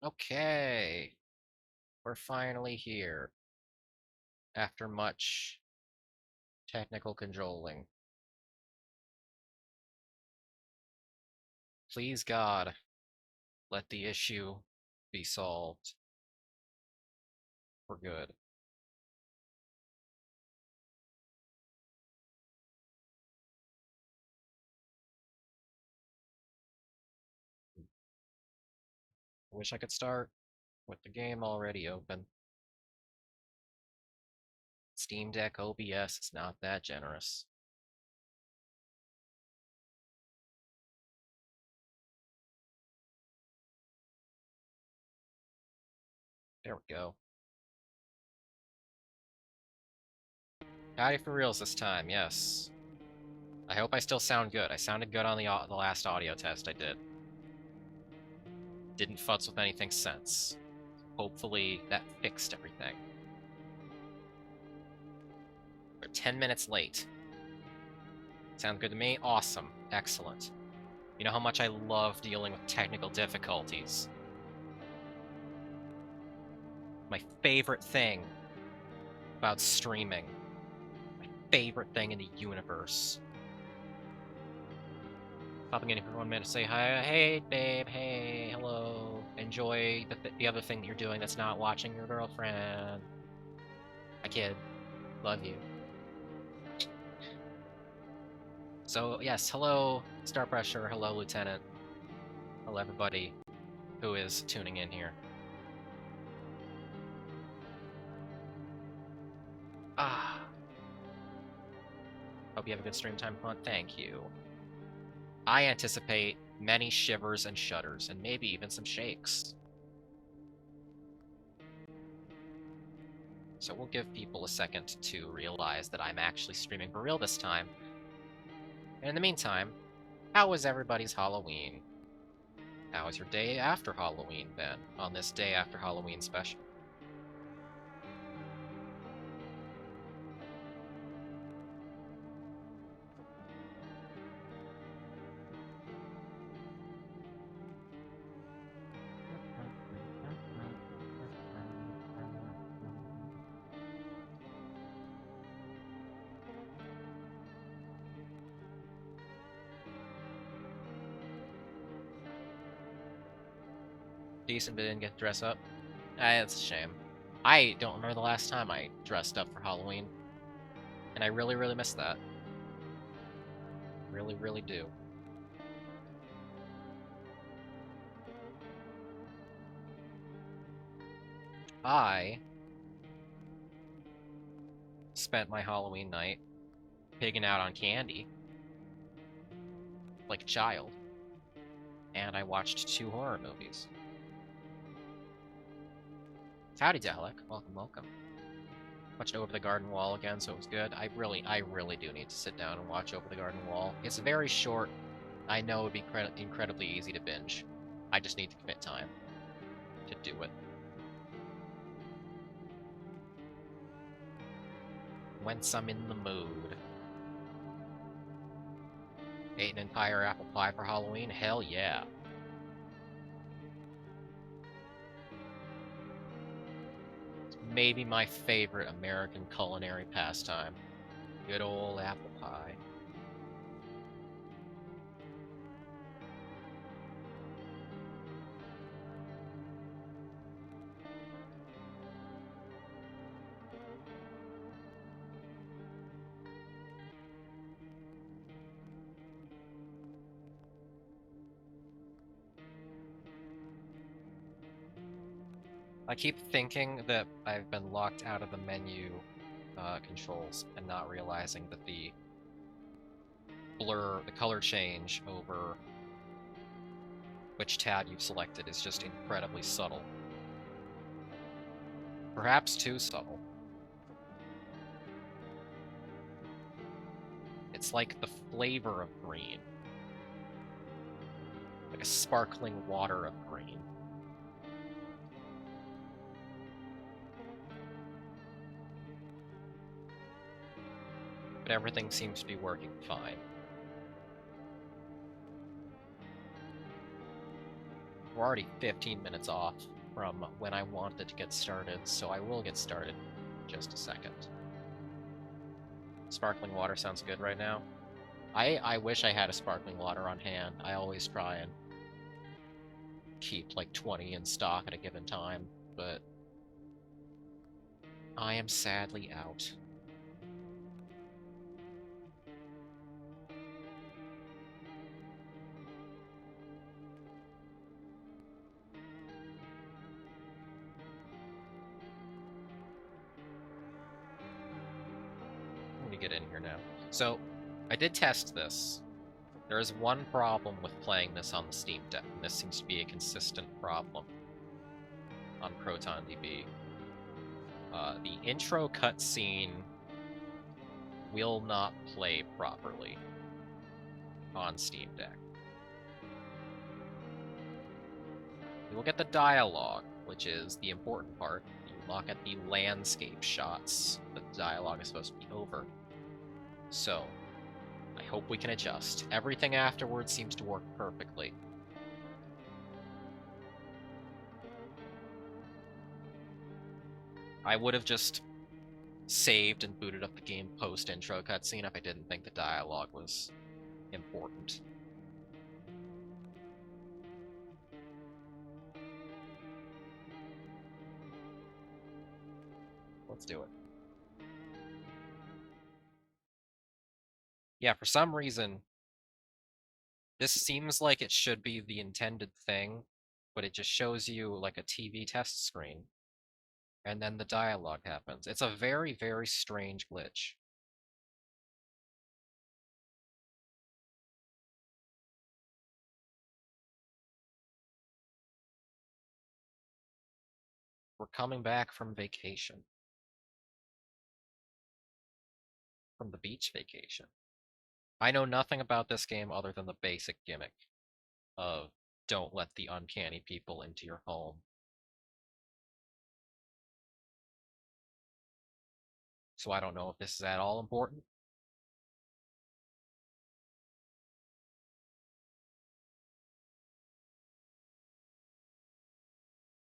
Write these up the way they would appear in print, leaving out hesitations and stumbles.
Okay, we're finally here after much technical cajoling. Please God, let the issue be solved for good. I wish I could start with the game already open. Steam Deck OBS is not that generous. There we go. Howdy for reals this time, yes. I hope I still sound good. I sounded good on the last audio test I did. Didn't futz with anything since. Hopefully that fixed everything. We're 10 minutes late. Sound good to me? Awesome. Excellent. You know how much I love dealing with technical difficulties. My favorite thing about streaming. My favorite thing in the universe. Popping in here for 1 minute to say hi. Hey, babe. Hey, hello. Enjoy the other thing that you're doing that's not watching your girlfriend. Hi, kid. Love you. So, yes, hello, Star Pressure. Hello, Lieutenant. Hello, everybody who is tuning in here. Hope you have a good stream time, fun. Thank you. I anticipate many shivers and shudders, and maybe even some shakes. So we'll give people a second to realize that I'm actually streaming for real this time. And in the meantime, how was everybody's Halloween? How was your day after Halloween, then, on this day after Halloween special? Decent, but didn't get to dress up? That's a shame. I don't remember the last time I dressed up for Halloween. And I really, really miss that. Really, really do. I spent my Halloween night pigging out on candy. Like a child. And I watched 2 horror movies. Howdy, Dalek. Welcome, welcome. Watched Over the Garden Wall again, so it was good. I really do need to sit down and watch Over the Garden Wall. It's very short. I know it would be incredibly easy to binge. I just need to commit time to do it. Once I'm in the mood. Ate an entire apple pie for Halloween? Hell yeah. It's maybe my favorite American culinary pastime. Good old apple pie. I keep thinking that I've been locked out of the menu controls and not realizing that the blur, the color change over which tab you've selected is just incredibly subtle. Perhaps too subtle. It's like the flavor of green. Like a sparkling water of green. But everything seems to be working fine. we're already 15 minutes off from when I wanted to get started, so I will get started in just a second. Sparkling water sounds good right now. I wish I had a sparkling water on hand. I always try and keep like 20 in stock at a given time, but I am sadly out. Let me get in here now. So, I did test this. There is one problem with playing this on the Steam Deck, and this seems to be a consistent problem on ProtonDB. The intro cutscene will not play properly on Steam Deck. You will get the dialogue, which is the important part. You look at the landscape shots. The dialogue is supposed to be over. So, I hope we can adjust. Everything afterwards seems to work perfectly. I would have just saved and booted up the game post-intro cutscene if I didn't think the dialogue was important. Let's do it. Yeah, for some reason, this seems like it should be the intended thing, but it just shows you like a TV test screen, and then the dialogue happens. It's a very, very strange glitch. We're coming back from vacation. From the beach vacation. I know nothing about this game other than the basic gimmick of don't let the uncanny people into your home. So I don't know if this is at all important.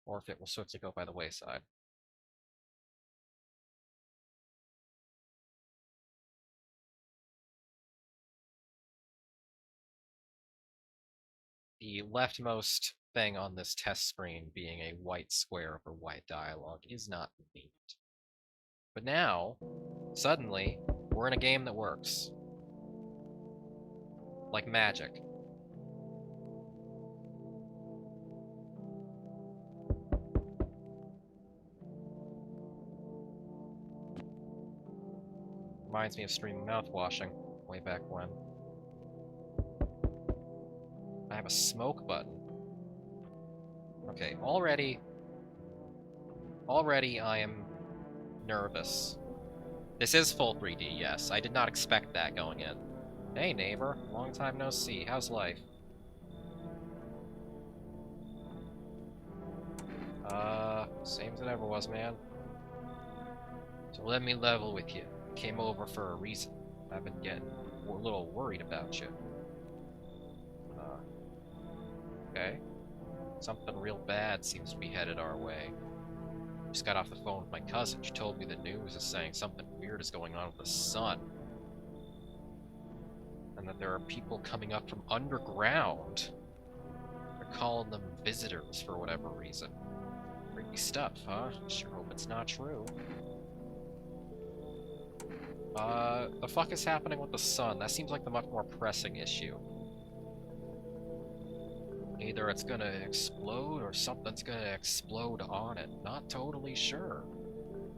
Or if it will swiftly go by the wayside. The leftmost thing on this test screen being a white square for white dialogue is not convenient. But now, suddenly, we're in a game that works. Like magic. Reminds me of streaming mouthwashing way back when. I have a smoke button. Okay, already I am nervous. This is full 3D, yes. I did not expect that going in. Hey, neighbor. Long time no see. How's life? Same as it ever was, man. So let me level with you. Came over for a reason. I've been getting a little worried about you. Okay. Something real bad seems to be headed our way. Just got off the phone with my cousin. She told me the news is saying something weird is going on with the sun. And that there are people coming up from underground. They're calling them visitors for whatever reason. Creepy stuff, huh? Sure hope it's not true. The fuck is happening with the sun? That seems like the much more pressing issue. Either it's gonna explode or something's gonna explode on it. Not totally sure.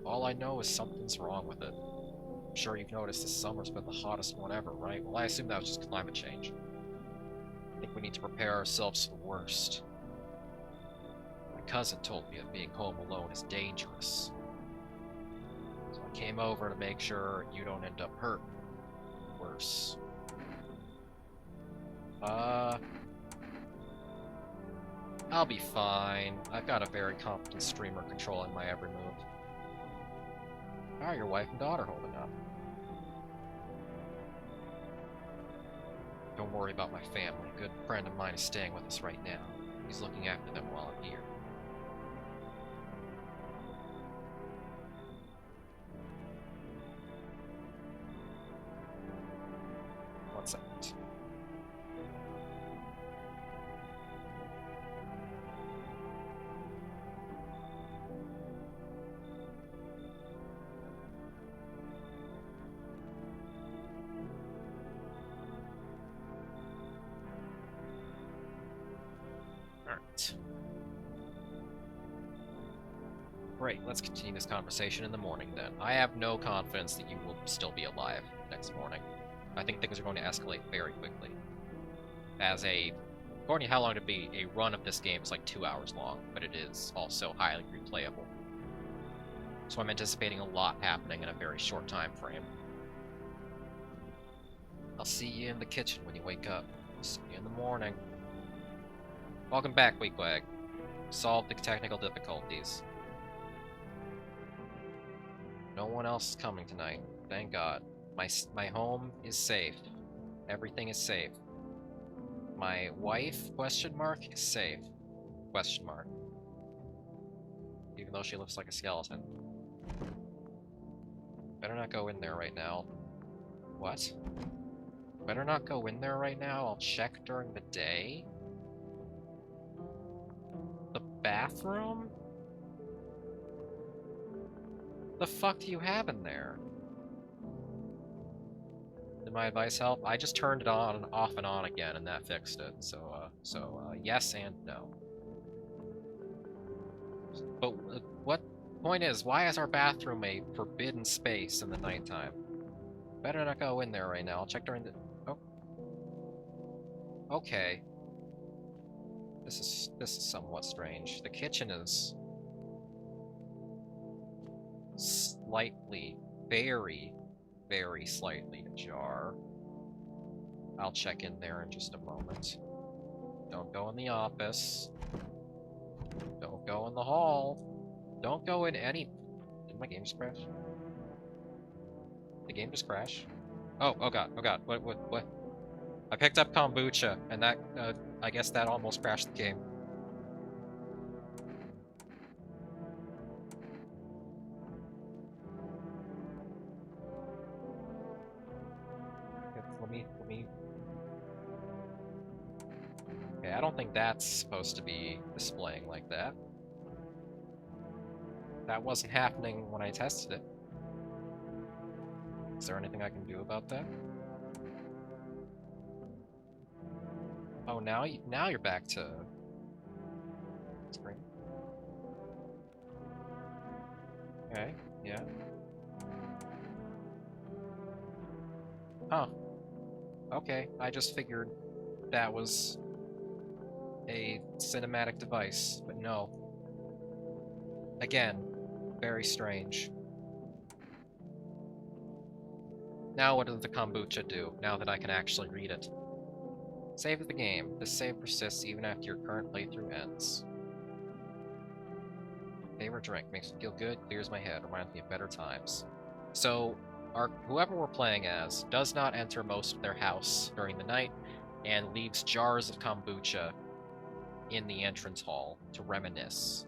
All I know is something's wrong with it. I'm sure you've noticed this summer's been the hottest one ever, right? Well, I assume that was just climate change. I think we need to prepare ourselves for the worst. My cousin told me that being home alone is dangerous. So I came over to make sure you don't end up hurt. Worse. I'll be fine. I've got a very competent streamer controlling my every move. How are your wife and daughter holding up? Don't worry about my family. A good friend of mine is staying with us right now. He's looking after them while I'm here. One second. Alright. Great, let's continue this conversation in the morning then. I have no confidence that you will still be alive next morning. I think things are going to escalate very quickly. According to how long it'd be, a run of this game is like 2 hours long, but it is also highly replayable. So I'm anticipating a lot happening in a very short time frame. I'll see you in the kitchen when you wake up. See you in the morning. Welcome back, Weakwag. Solved the technical difficulties. No one else is coming tonight. Thank God. My home is safe. Everything is safe. My wife, question mark, is safe. Question mark. Even though she looks like a skeleton. Better not go in there right now. What? Better not go in there right now. I'll check during the day. The bathroom? The fuck do you have in there? Did my advice help? I just turned it on and off and on again, and that fixed it. So yes and no. But what point is, why is our bathroom a forbidden space in the nighttime? Better not go in there right now. I'll check during the... Oh. Okay. This is somewhat strange. The kitchen is slightly, very, very slightly ajar. I'll check in there in just a moment. Don't go in the office. Don't go in the hall. Don't go in any... Did my game just crash? The game just crashed? Oh god, what? I picked up kombucha, and that, I guess that almost crashed the game. Let me... Okay, I don't think that's supposed to be displaying like that. That wasn't happening when I tested it. Is there anything I can do about that? Oh, now you're back to screen. Okay, yeah. Huh. Okay, I just figured that was a cinematic device, but no. Again, very strange. Now what does the kombucha do, now that I can actually read it? Save the game. This save persists even after your current playthrough ends. Favorite drink. Makes me feel good, clears my head, reminds me of better times. So, whoever we're playing as does not enter most of their house during the night, and leaves jars of kombucha in the entrance hall to reminisce.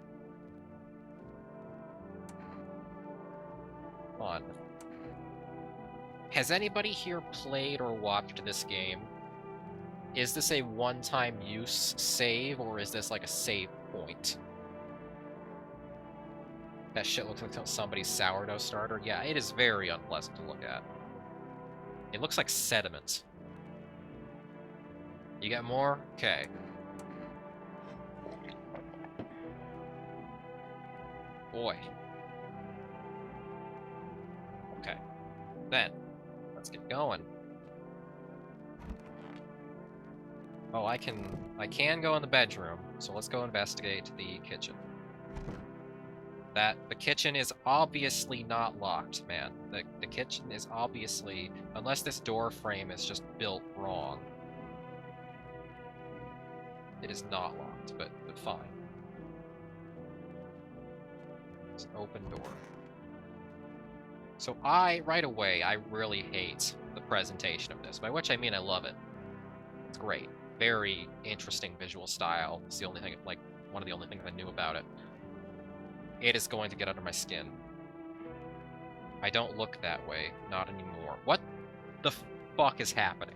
Fun. Has anybody here played or watched this game? Is this a one-time use save, or is this like a save point? That shit looks like somebody's sourdough starter. Yeah, it is very unpleasant to look at. It looks like sediment. You got more? Okay. Boy. Okay. Then, let's get going. Oh, I can go in the bedroom, so let's go investigate the kitchen. The kitchen is obviously not locked, man. The kitchen is obviously, unless this door frame is just built wrong. It is not locked, but fine. It's an open door. So right away, I really hate the presentation of this, by which I mean I love it. It's great. Very interesting visual style. It's the only thing, like, one of the only things I knew about it. It is going to get under my skin. I don't look that way. Not anymore. What the fuck is happening?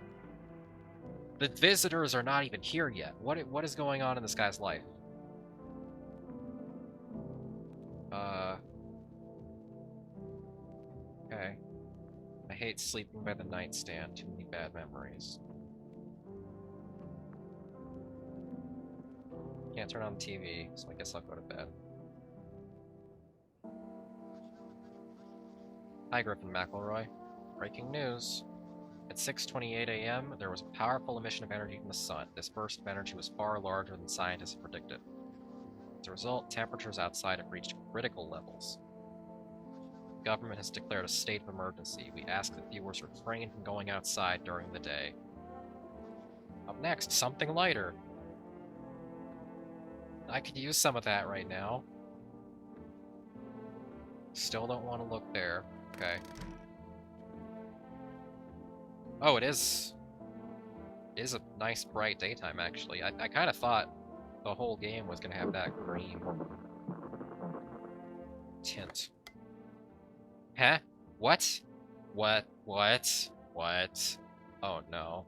The visitors are not even here yet. What is going on in this guy's life? Okay. I hate sleeping by the nightstand. Too many bad memories. Can't turn on the TV, so I guess I'll go to bed. Hi, Griffin McElroy. Breaking news. At 6:28 a.m., there was a powerful emission of energy from the sun. This burst of energy was far larger than scientists predicted. As a result, temperatures outside have reached critical levels. The government has declared a state of emergency. We ask that viewers refrain from going outside during the day. Up next, something lighter. I could use some of that right now. Still don't want to look there. Okay. Oh, it is a nice bright daytime, actually. I kind of thought the whole game was going to have that green tint. Huh? What? What? Oh, no.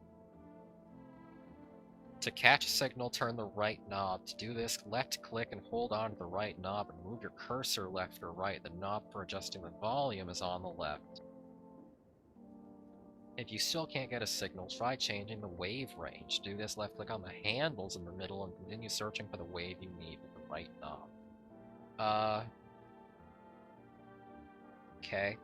To catch a signal, turn the right knob. To do this, left-click and hold on to the right knob and move your cursor left or right. The knob for adjusting the volume is on the left. If you still can't get a signal, try changing the wave range. Do this, left-click on the handles in the middle and continue searching for the wave you need with the right knob. Okay.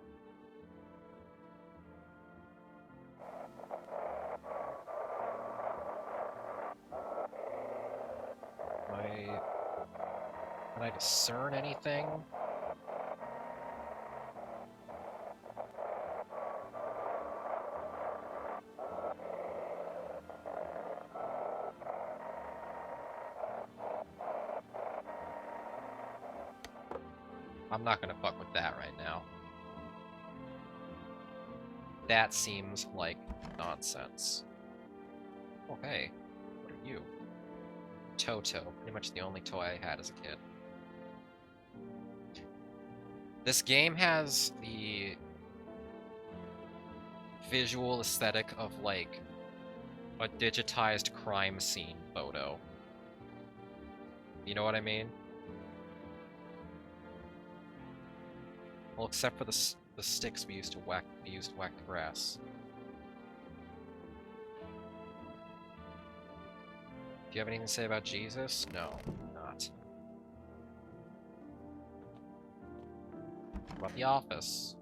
Can I discern anything? I'm not gonna fuck with that right now. That seems like nonsense. Oh, hey. What are you? Toto. Pretty much the only toy I had as a kid. This game has the visual aesthetic of, like, a digitized crime scene photo. You know what I mean? Well, except for the sticks we used to whack the grass. Do you have anything to say about Jesus? No, not. What about the office?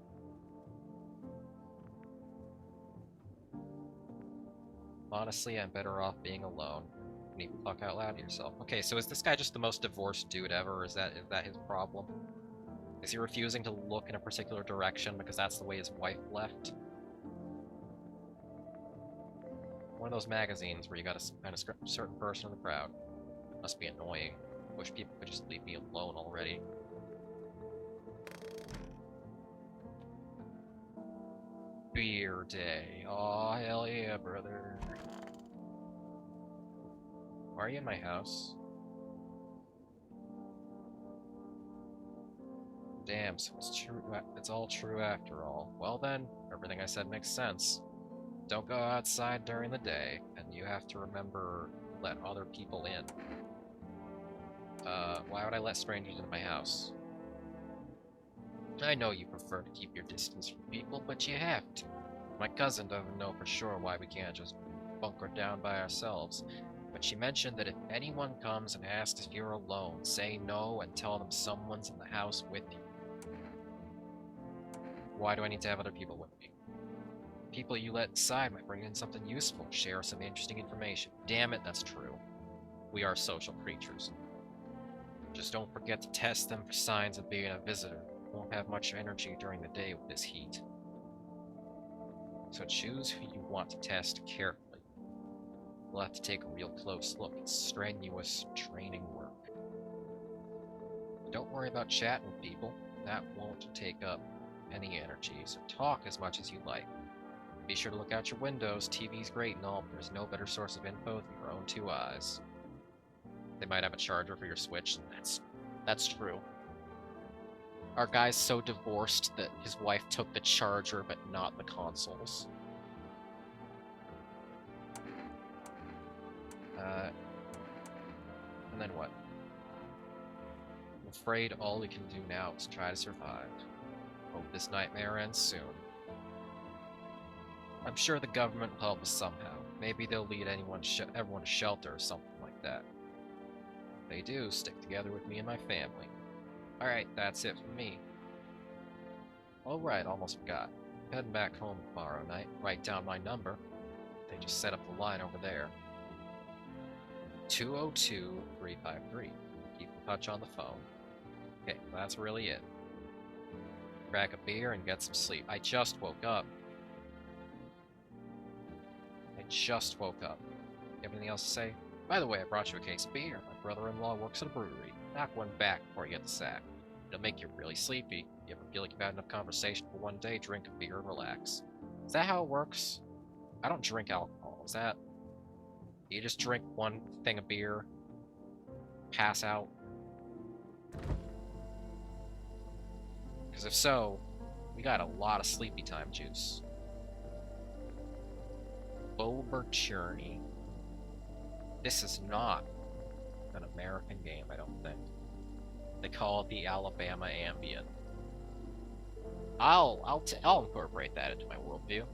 Honestly, I'm better off being alone. You need to talk out loud to yourself. Okay, so is this guy just the most divorced dude ever, or is that his problem? Is he refusing to look in a particular direction because that's the way his wife left? One of those magazines where you gotta find a certain person in the crowd. Must be annoying. Wish people could just leave me alone already. Beer day. Aw, hell yeah, brother. Why are you in my house? Damn, so it's true. It's all true after all. Well then, everything I said makes sense. Don't go outside during the day, and you have to remember let other people in. Why would I let strangers into my house? I know you prefer to keep your distance from people, but you have to. My cousin doesn't know for sure why we can't just bunker down by ourselves, but she mentioned that if anyone comes and asks if you're alone, say no and tell them someone's in the house with you. Why do I need to have other people with me? People you let inside might bring in something useful, share some interesting information. Damn it, that's true. We are social creatures. Just don't forget to test them for signs of being a visitor. Won't have much energy during the day with this heat. So choose who you want to test carefully. We'll have to take a real close look. It's strenuous training work. Don't worry about chatting with people. That won't take up any energy, so talk as much as you like. Be sure to look out your windows. TV's great and all, but there's no better source of info than your own two eyes. They might have a charger for your Switch, and that's true. Our guy's so divorced that his wife took the charger, but not the consoles. And then what? I'm afraid all we can do now is try to survive. Hope this nightmare ends soon. I'm sure the government will help us somehow. Maybe they'll lead everyone to shelter or something like that. If they do, stick together with me and my family. Alright, that's it for me. Oh right, almost forgot. Heading back home tomorrow night. Write down my number. They just set up the line over there. 202-353. Keep in touch on the phone. Okay, that's really it. Crack a beer and get some sleep. I just woke up. Everything else to say? By the way, I brought you a case of beer. My brother-in-law works at a brewery. Knock one back before you get the sack. It'll make you really sleepy. You ever feel like you've had enough conversation for one day, drink a beer and relax. Is that how it works? I don't drink alcohol. Is that... You just drink one thing of beer, pass out? Because if so, we got a lot of sleepy time juice. Boberchurny. This is not an American game, I don't think. They call it the Alabama Ambient. I'll incorporate that into my worldview.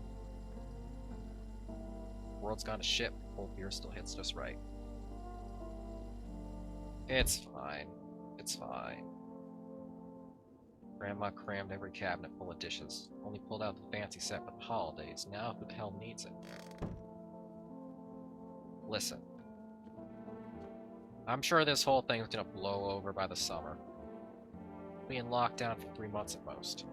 World's gone to shit, but cold beer still hits just right. It's fine. It's fine. Grandma crammed every cabinet full of dishes. Only pulled out the fancy set for the holidays. Now who the hell needs it? Listen. I'm sure this whole thing's gonna blow over by the summer. We'll be in lockdown for 3 months at most.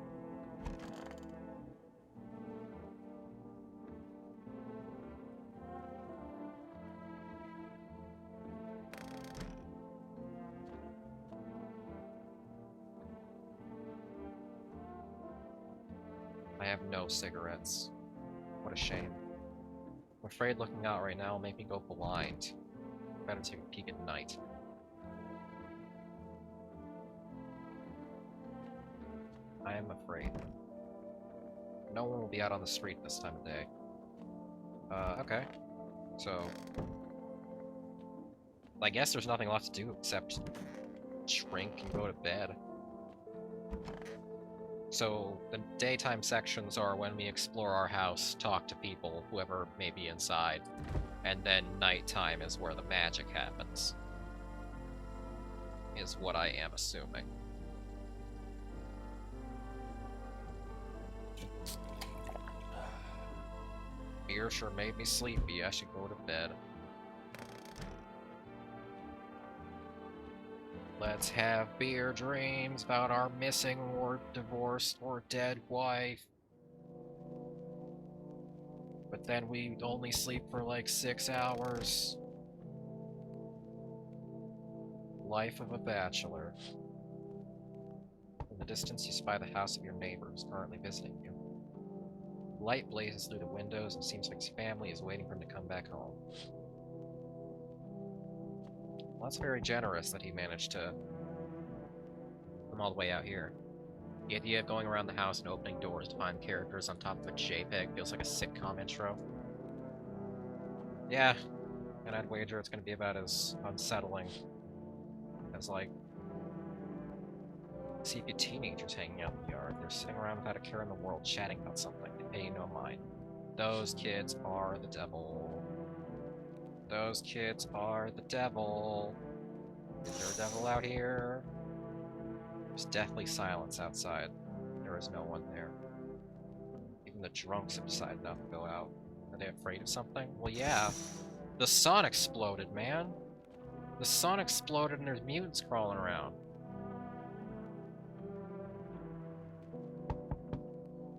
I have no cigarettes. What a shame. I'm afraid looking out right now will make me go blind. Better take a peek at night. I am afraid. No one will be out on the street this time of day. Okay. So... I guess there's nothing left to do except drink and go to bed. So, the daytime sections are when we explore our house, talk to people, whoever may be inside, and then nighttime is where the magic happens. Is what I am assuming. Beer sure made me sleepy. I should go to bed. Let's have beer dreams about our missing or divorced or dead wife. But then we only sleep for like 6 hours. Life of a bachelor. In the distance, you spy the house of your neighbor who's currently visiting you. Light blazes through the windows and seems like his family is waiting for him to come back home. Well, that's very generous that he managed to come all the way out here. The idea of going around the house and opening doors to find characters on top of a JPEG feels like a sitcom intro. Yeah, and I'd wager it's going to be about as unsettling as, like, see a few teenagers hanging out in the yard. They're sitting around without a care in the world, chatting about something. They pay no mind. Those kids are the devil. Those kids are the devil. Is there a devil out here? There's deathly silence outside. There is no one there. Even the drunks have decided not to go out. Are they afraid of something? Well, yeah. The sun exploded, man. The sun exploded and there's mutants crawling around.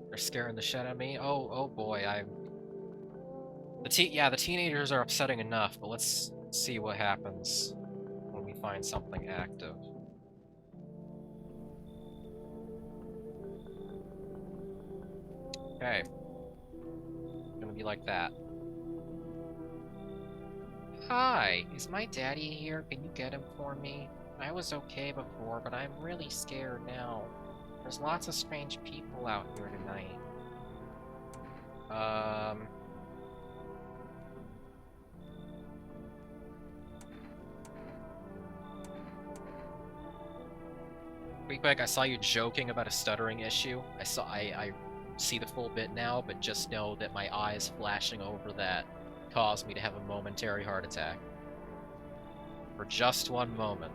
They're scaring the shit out of me. Oh boy, the teenagers are upsetting enough, but let's see what happens when we find something active. Okay. be like that. Hi, is my daddy here? Can you get him for me? I was okay before, but I'm really scared now. There's lots of strange people out here tonight. Quick, I saw you joking about a stuttering issue. I see the full bit now, but just know that my eyes flashing over that caused me to have a momentary heart attack. For just one moment.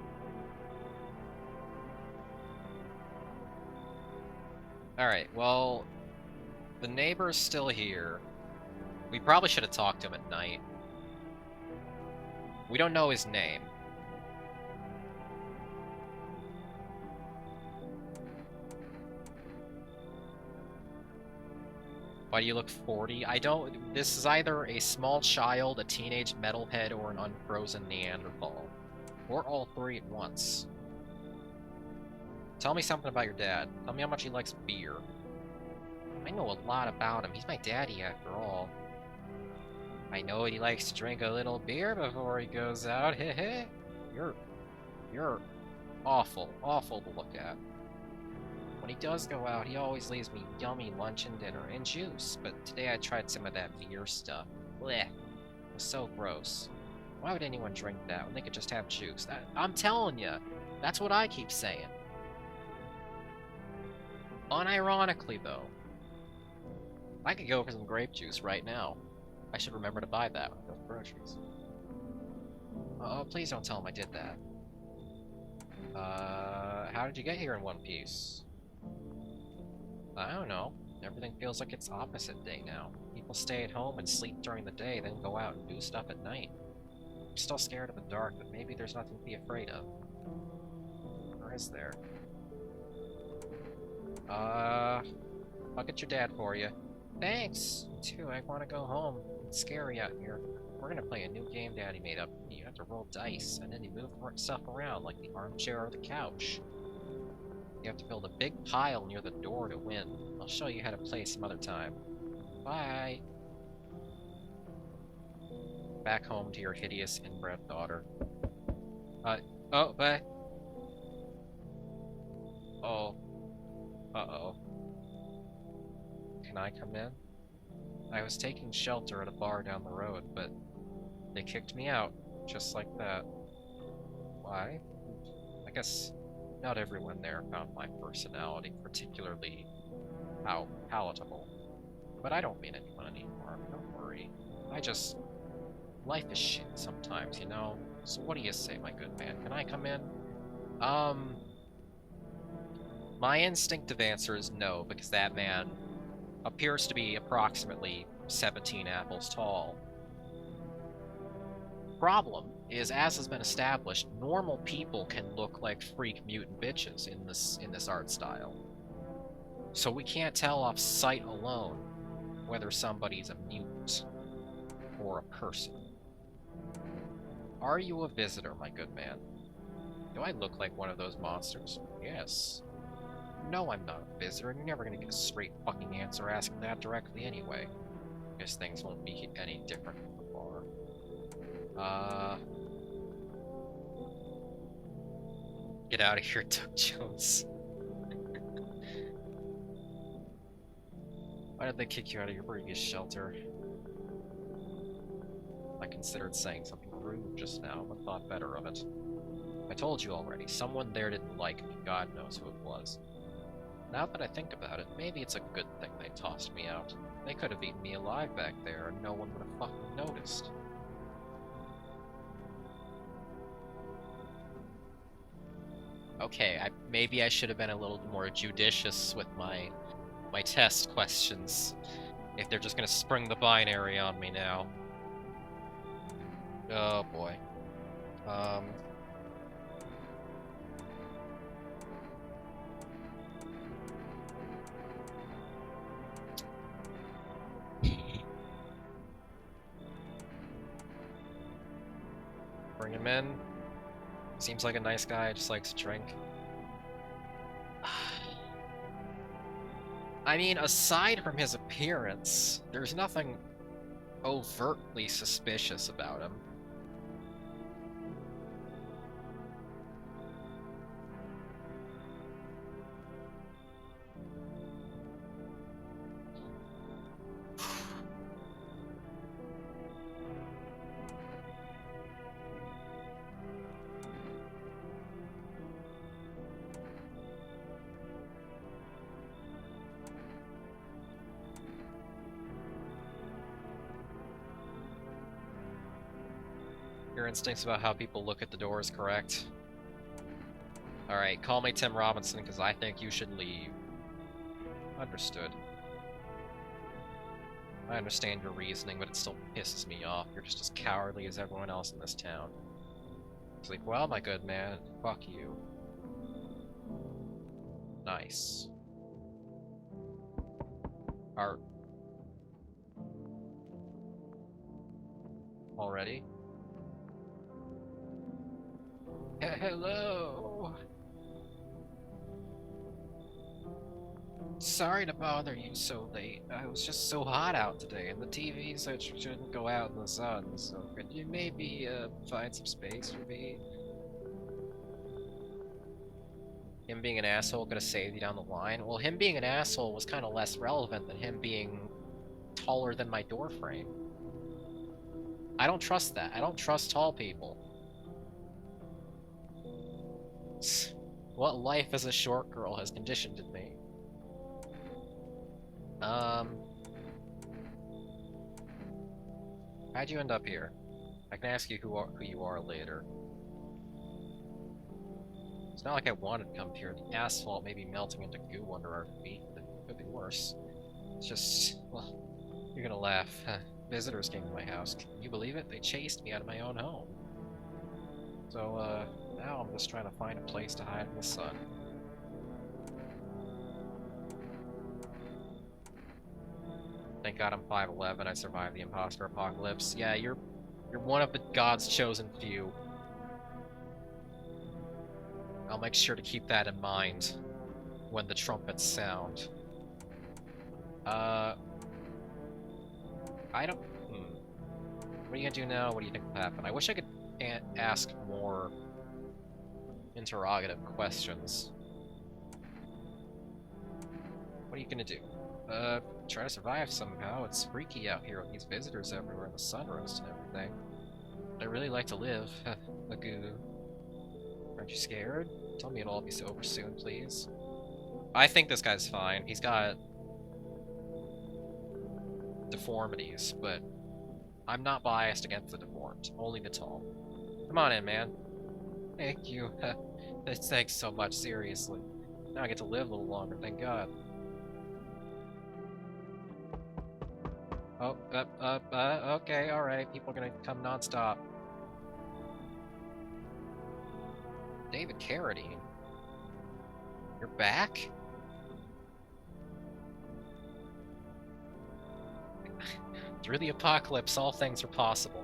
Alright, well, the neighbor's still here. We probably should have talked to him at night. We don't know his name. Why do you look 40? This is either a small child, a teenage metalhead, or an unfrozen Neanderthal. Or all three at once. Tell me something about your dad. Tell me how much he likes beer. I know a lot about him. He's my daddy, after all. I know he likes to drink a little beer before he goes out. Heh. You're awful to look at. When he does go out, he always leaves me yummy lunch and dinner and juice, but today I tried some of that beer stuff. Blech. It was so gross. Why would anyone drink that when they could just have juice? I'm telling you, that's what I keep saying. Unironically, though, I could go for some grape juice right now. I should remember to buy that when I go to groceries. Oh, please don't tell him I did that. How did you get here in one piece? I don't know. Everything feels like it's opposite day now. People stay at home and sleep during the day, then go out and do stuff at night. I'm still scared of the dark, but maybe there's nothing to be afraid of. Or is there? I'll get your dad for you. Thanks! Me too, I want to go home. It's scary out here. We're gonna play a new game Daddy made up. You have to roll dice, and then you move stuff around, like the armchair or the couch. You have to build a big pile near the door to win. I'll show you how to play some other time. Bye! Back home to your hideous inbred daughter. Oh, bye! Oh. Uh-oh. Can I come in? I was taking shelter at a bar down the road, but they kicked me out, just like that. Why? I guess not everyone there found my personality particularly palatable. But I don't mean anyone anymore, don't worry. Life is shit sometimes, you know? So what do you say, my good man? Can I come in? My instinctive answer is no, because that man appears to be approximately 17 apples tall. Problem is, as has been established, normal people can look like freak mutant bitches in this art style. So we can't tell off sight alone whether somebody's a mutant or a person. Are you a visitor, my good man? Do I look like one of those monsters? Yes. No, I'm not a visitor, and you're never gonna get a straight fucking answer asking that directly anyway. Guess things won't be any different from before. Get out of here, Doug Jones. Why did they kick you out of your previous shelter? I considered saying something rude just now, but thought better of it. I told you already, someone there didn't like me, God knows who it was. Now that I think about it, maybe it's a good thing they tossed me out. They could have eaten me alive back there, and no one would have fucking noticed. Okay, maybe I should have been a little more judicious with my test questions. If they're just gonna spring the binary on me now. Oh boy. Bring him in. Seems like a nice guy, just likes to drink. I mean, aside from his appearance, there's nothing overtly suspicious about him. Your instincts about how people look at the door is correct. Alright, call me Tim Robinson, because I think you should leave. Understood. I understand your reasoning, but it still pisses me off. You're just as cowardly as everyone else in this town. It's like, well, my good man, fuck you. Nice. Art. Already? Hello! Sorry to bother you so late. I was just so hot out today, and the TV said you shouldn't go out in the sun, so could you maybe, find some space for me? Him being an asshole could have saved you down the line. Well, him being an asshole was kind of less relevant than him being taller than my door frame. I don't trust that. I don't trust tall people. What life as a short girl has conditioned in me? How'd you end up here? I can ask you who you are later. It's not like I wanted to come here. The asphalt may be melting into goo under our feet, but it could be worse. It's just, well, you're gonna laugh. Visitors came to my house. Can you believe it? They chased me out of my own home. So, now I'm just trying to find a place to hide in the sun. Thank God I'm 5'11", I survived the imposter apocalypse. Yeah, you're one of the God's chosen few. I'll make sure to keep that in mind when the trumpets sound. I don't... What are you gonna do now? What do you think will happen? I wish I could ask more interrogative questions. What are you gonna do? Try to survive somehow. It's freaky out here with these visitors everywhere and the sun roast and everything. But I really like to live. Magoo. Aren't you scared? Tell me it'll all be over soon, please. I think this guy's fine. He's got deformities, but I'm not biased against the deformed, only the tall. Come on in, man. Thank you. Thanks so much, seriously. Now I get to live a little longer, thank God. Oh, okay, alright. People are gonna come non-stop. David Carradine? You're back? Through the apocalypse, all things are possible.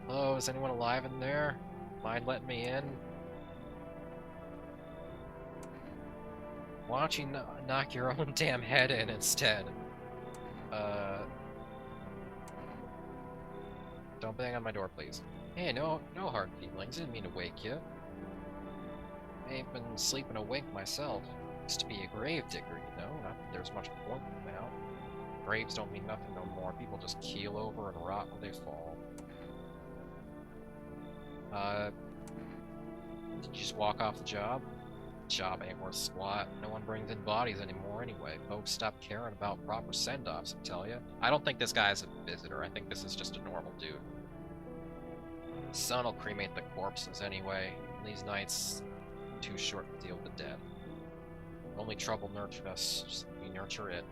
Hello, is anyone alive in there? Mind letting me in? Why don't you knock your own damn head in instead? Don't bang on my door, please. Hey, no hard feelings. Didn't mean to wake you. I've been sleeping a wink myself. Used to be a grave digger, you know? Not that there's much point now. Graves don't mean nothing no more. People just keel over and rot when they fall. Did you just walk off the job? Job ain't worth squat. No one brings in bodies anymore anyway. Folks stop caring about proper send-offs, I tell ya. I don't think this guy's a visitor. I think this is just a normal dude. Sun will cremate the corpses anyway. These nights too short to deal with the dead. Only trouble nurtured us. Just we nurture it.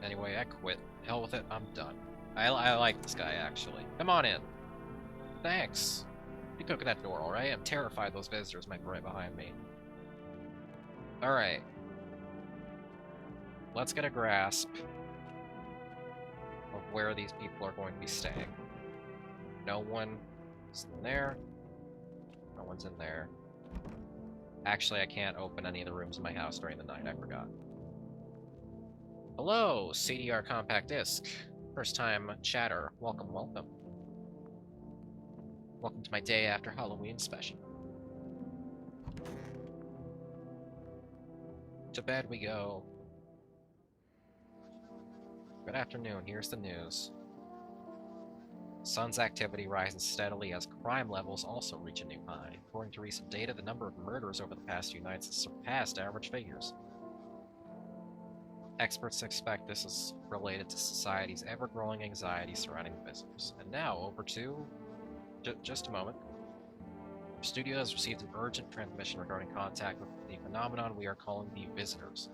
Anyway, I quit. Hell with it. I'm done. I like this guy, actually. Come on in. Thanks. You cook at that door, alright? I'm terrified those visitors might be right behind me. Alright. Let's get a grasp of where these people are going to be staying. No one is in there. No one's in there. Actually, I can't open any of the rooms in my house during the night, I forgot. Hello, CDR Compact Disc. First time chatter. Welcome, welcome. Welcome to my day after Halloween special. To bed we go. Good afternoon, here's the news. Sun's activity rises steadily as crime levels also reach a new high. According to recent data, the number of murders over the past few nights has surpassed average figures. Experts expect this is related to society's ever-growing anxiety surrounding visitors. And now, over to... just a moment. Our studio has received an urgent transmission regarding contact with the phenomenon we are calling the visitors.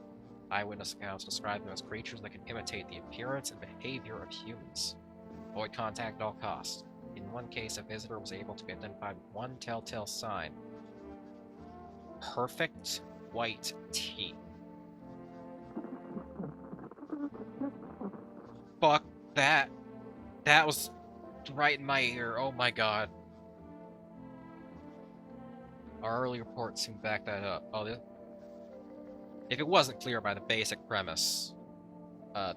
Eyewitness accounts describe them as creatures that can imitate the appearance and behavior of humans. Avoid contact at all costs. In one case, a visitor was able to be identified with one telltale sign. Perfect white teeth. Fuck that. That was right in my ear. Oh my god. Our early reports seem to back that up. Oh, if it wasn't clear by the basic premise,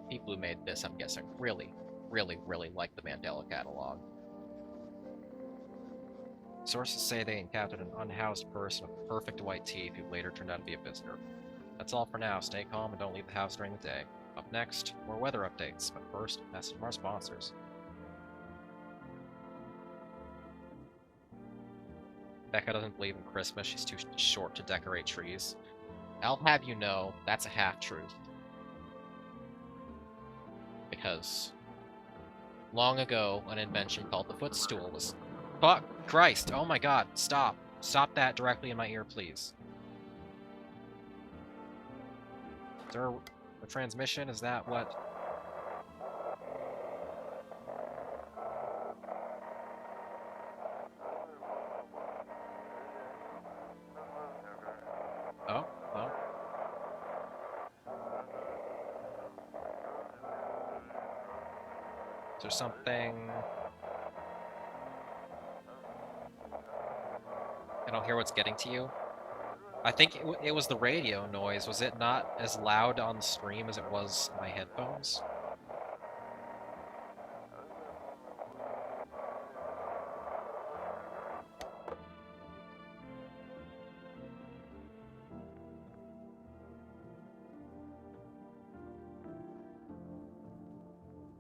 people who made this, I'm guessing, really like the Mandela catalog. Sources say they encountered an unhoused person with perfect white teeth who later turned out to be a visitor. That's all for now. Stay calm and don't leave the house during the day. Up next, more weather updates, but first, a message from our sponsors. Becca doesn't believe in Christmas. She's too short to decorate trees. I'll have you know, that's a half-truth. Because long ago, an invention called the footstool was... Fuck Christ! Oh my god, stop. Stop that directly in my ear, please. Is there a transmission? Is that what... Oh, well. Is there something... I don't hear what's getting to you. I think it was the radio noise. Was it not as loud on the stream as it was in my headphones?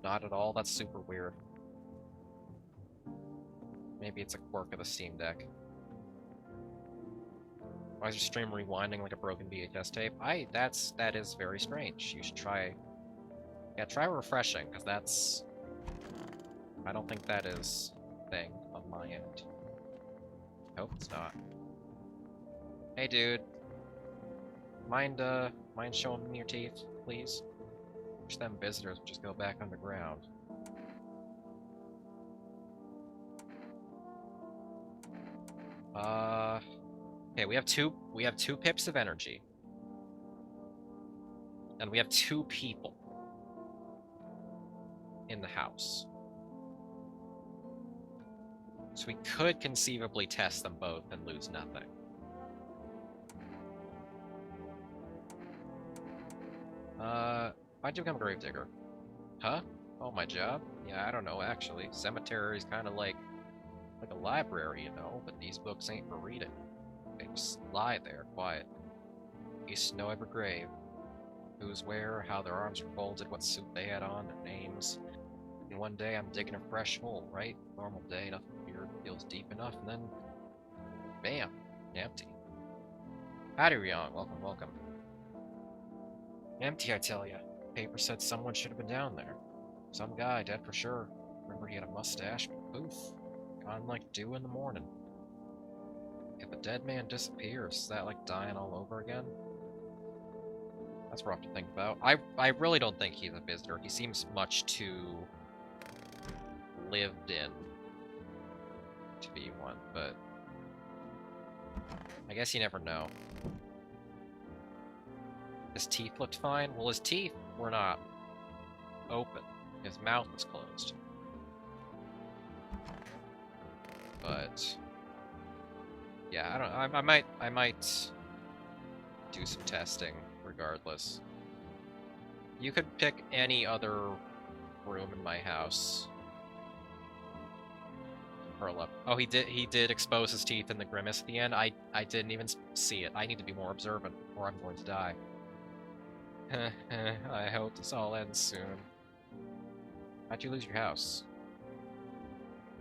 Not at all? That's super weird. Maybe it's a quirk of the Steam Deck. Why is your stream rewinding like a broken VHS tape? That is very strange. You should try... Yeah, try refreshing, because that's... I don't think that is a thing on my end. Hope it's not. Hey, dude. Mind showing me your teeth, please? Wish them visitors would just go back underground. Okay, we have two pips of energy. And we have 2 people in the house. So we could conceivably test them both and lose nothing. Why'd you become a gravedigger? Huh? Oh, my job? Yeah, I don't know, actually. Cemetery's kind of like a library, you know, but these books ain't for reading. They just lie there, quiet. Used to know every grave. Who's where, how their arms were folded, what suit they had on, their names. And one day I'm digging a fresh hole, right? Normal day, nothing weird, feels deep enough, and then... bam! Empty. Howdy, Ryong. Welcome, welcome. Empty, I tell ya. Paper said someone should have been down there. Some guy, dead for sure. Remember he had a mustache, but poof. Gone like dew in the morning. If a dead man disappears, is that like dying all over again? That's rough to think about. I really don't think he's a visitor. He seems much too lived in to be one, but I guess you never know. His teeth looked fine. Well, his teeth were not open. His mouth was closed. But yeah, I don't know. I might do some testing regardless. You could pick any other room in my house. Curl up. Oh, he did expose his teeth in the grimace at the end. I didn't even see it. I need to be more observant, or I'm going to die. I hope this all ends soon. How'd you lose your house?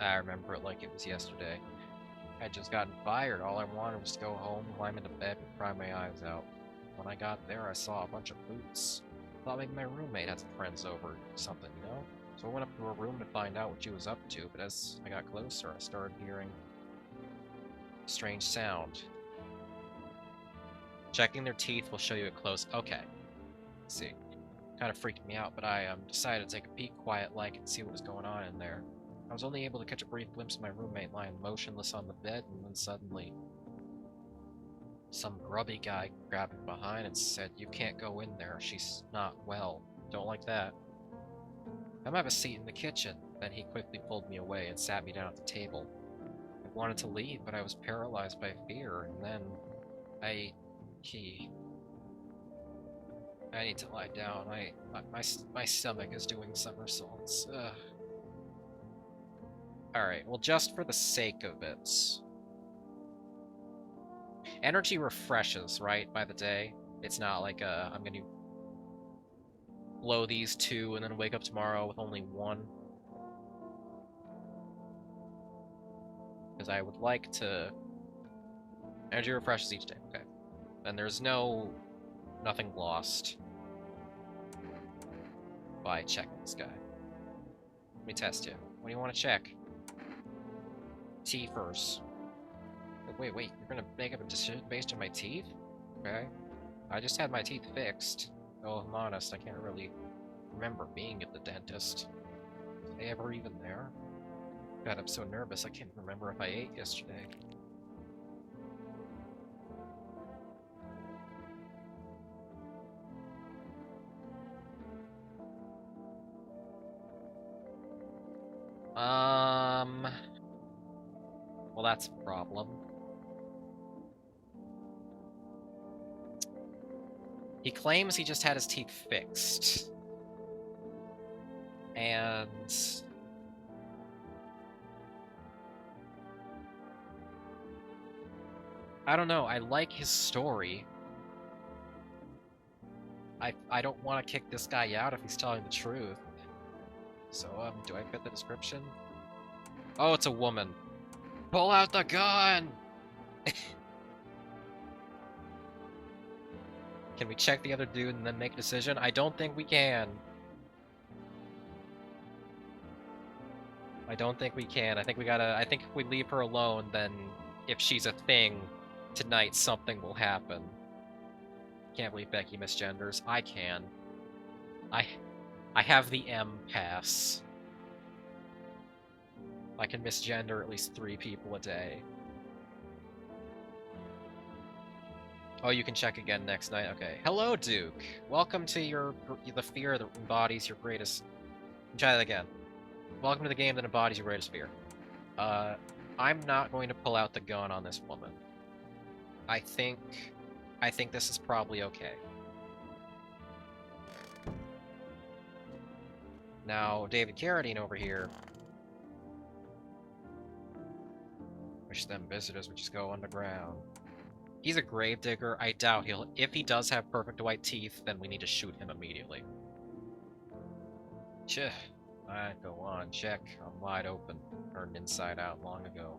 I remember it like it was yesterday. I'd just gotten fired. All I wanted was to go home, climb into bed, and cry my eyes out. When I got there, I saw a bunch of boots. Thought maybe my roommate had some friends over or something, you know? So I went up to her room to find out what she was up to, but as I got closer, I started hearing a strange sound. Checking their teeth will show you a close... Okay. Let's see. Kind of freaked me out, but I decided to take a peek quiet-like and see what was going on in there. I was only able to catch a brief glimpse of my roommate lying motionless on the bed, and then suddenly some grubby guy grabbed me behind and said, "You can't go in there. She's not well. Don't like that. Come have a seat in the kitchen." Then he quickly pulled me away and sat me down at the table. I wanted to leave, but I was paralyzed by fear, and then I need to lie down. My stomach is doing somersaults. Ugh. Alright, well, just for the sake of it. Energy refreshes, right, by the day. It's not like, I'm gonna blow these 2 and then wake up tomorrow with only 1. Because I would like to... Energy refreshes each day, okay. And there's nothing lost by checking this guy. Let me test you. What do you want to check? T first. Wait, you're gonna make up a decision based on my teeth? Okay. I just had my teeth fixed. Though I'm honest, I can't really remember being at the dentist. Was I ever even there? God, I'm so nervous I can't remember if I ate yesterday. Well, that's a problem. He claims he just had his teeth fixed. And... I don't know, I like his story. I don't want to kick this guy out if he's telling the truth. So, do I fit the description? Oh, it's a woman. Pull out the gun! Can we check the other dude and then make a decision? I don't think we can. I don't think we can. I think if we leave her alone, then if she's a thing, tonight something will happen. Can't believe Becky misgenders. I can. I have the M pass. I can misgender at least 3 people a day. Oh, you can check again next night? Okay. Hello, Duke! Welcome to the fear that embodies your greatest... Try that again. Welcome to the game that embodies your greatest fear. I'm not going to pull out the gun on this woman. I think this is probably okay. Now, David Carradine over here... Wish them visitors would just go underground. He's a gravedigger. I doubt he'll... If he does have perfect white teeth, then we need to shoot him immediately. Cheh. Alright, go on. Check. I'm wide open. Turned inside out long ago.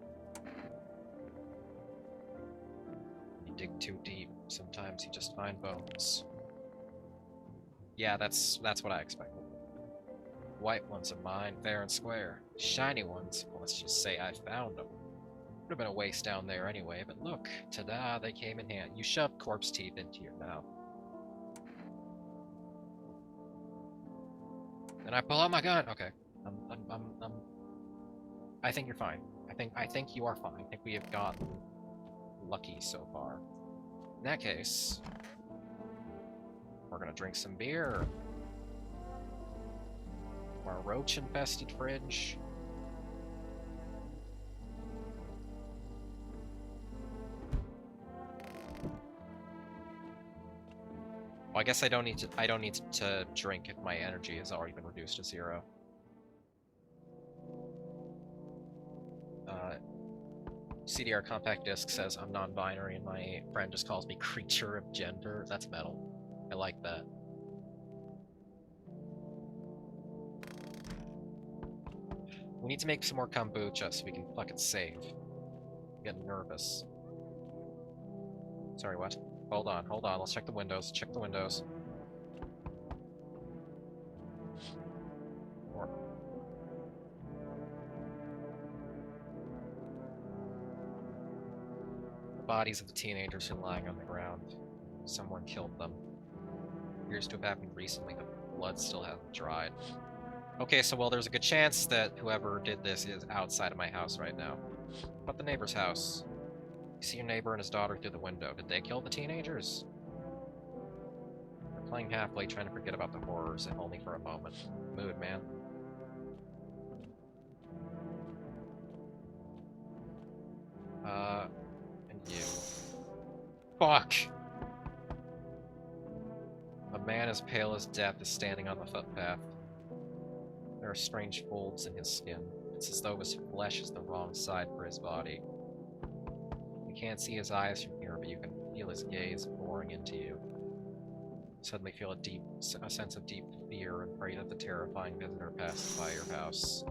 You dig too deep. Sometimes you just find bones. Yeah, that's what I expected. White ones are mine, fair and square. Shiny ones, well, let's just say I found them. Would have been a waste down there anyway, but look, ta-da, they came in hand. You shoved corpse teeth into your mouth. Then I pull out my gun. Okay, I think you're fine. I think you are fine. I think we have gotten lucky so far. In that case, we're gonna drink some beer. Our roach-infested fridge. Well, I guess I don't need to drink if my energy has already been reduced to 0. CDR compact disc says I'm non-binary and my friend just calls me creature of gender. That's metal. I like that. We need to make some more kombucha so we can fucking save. I'm getting nervous. Sorry, what? Hold on. Let's check the windows. Check the windows. The bodies of the teenagers are lying on the ground. Someone killed them. Appears to have happened recently. The blood still hasn't dried. Okay, so well, there's a good chance that whoever did this is outside of my house right now. What about the neighbor's house? You see your neighbor and his daughter through the window. Did they kill the teenagers? We're playing halfway, trying to forget about the horrors, and only for a moment. Mood, man. And you. Fuck! A man as pale as death is standing on the footpath. There are strange folds in his skin. It's as though his flesh is the wrong side for his body. You can't see his eyes from here, but you can feel his gaze boring into you. Suddenly feel a sense of deep fear and pray that the terrifying visitor passes by your house.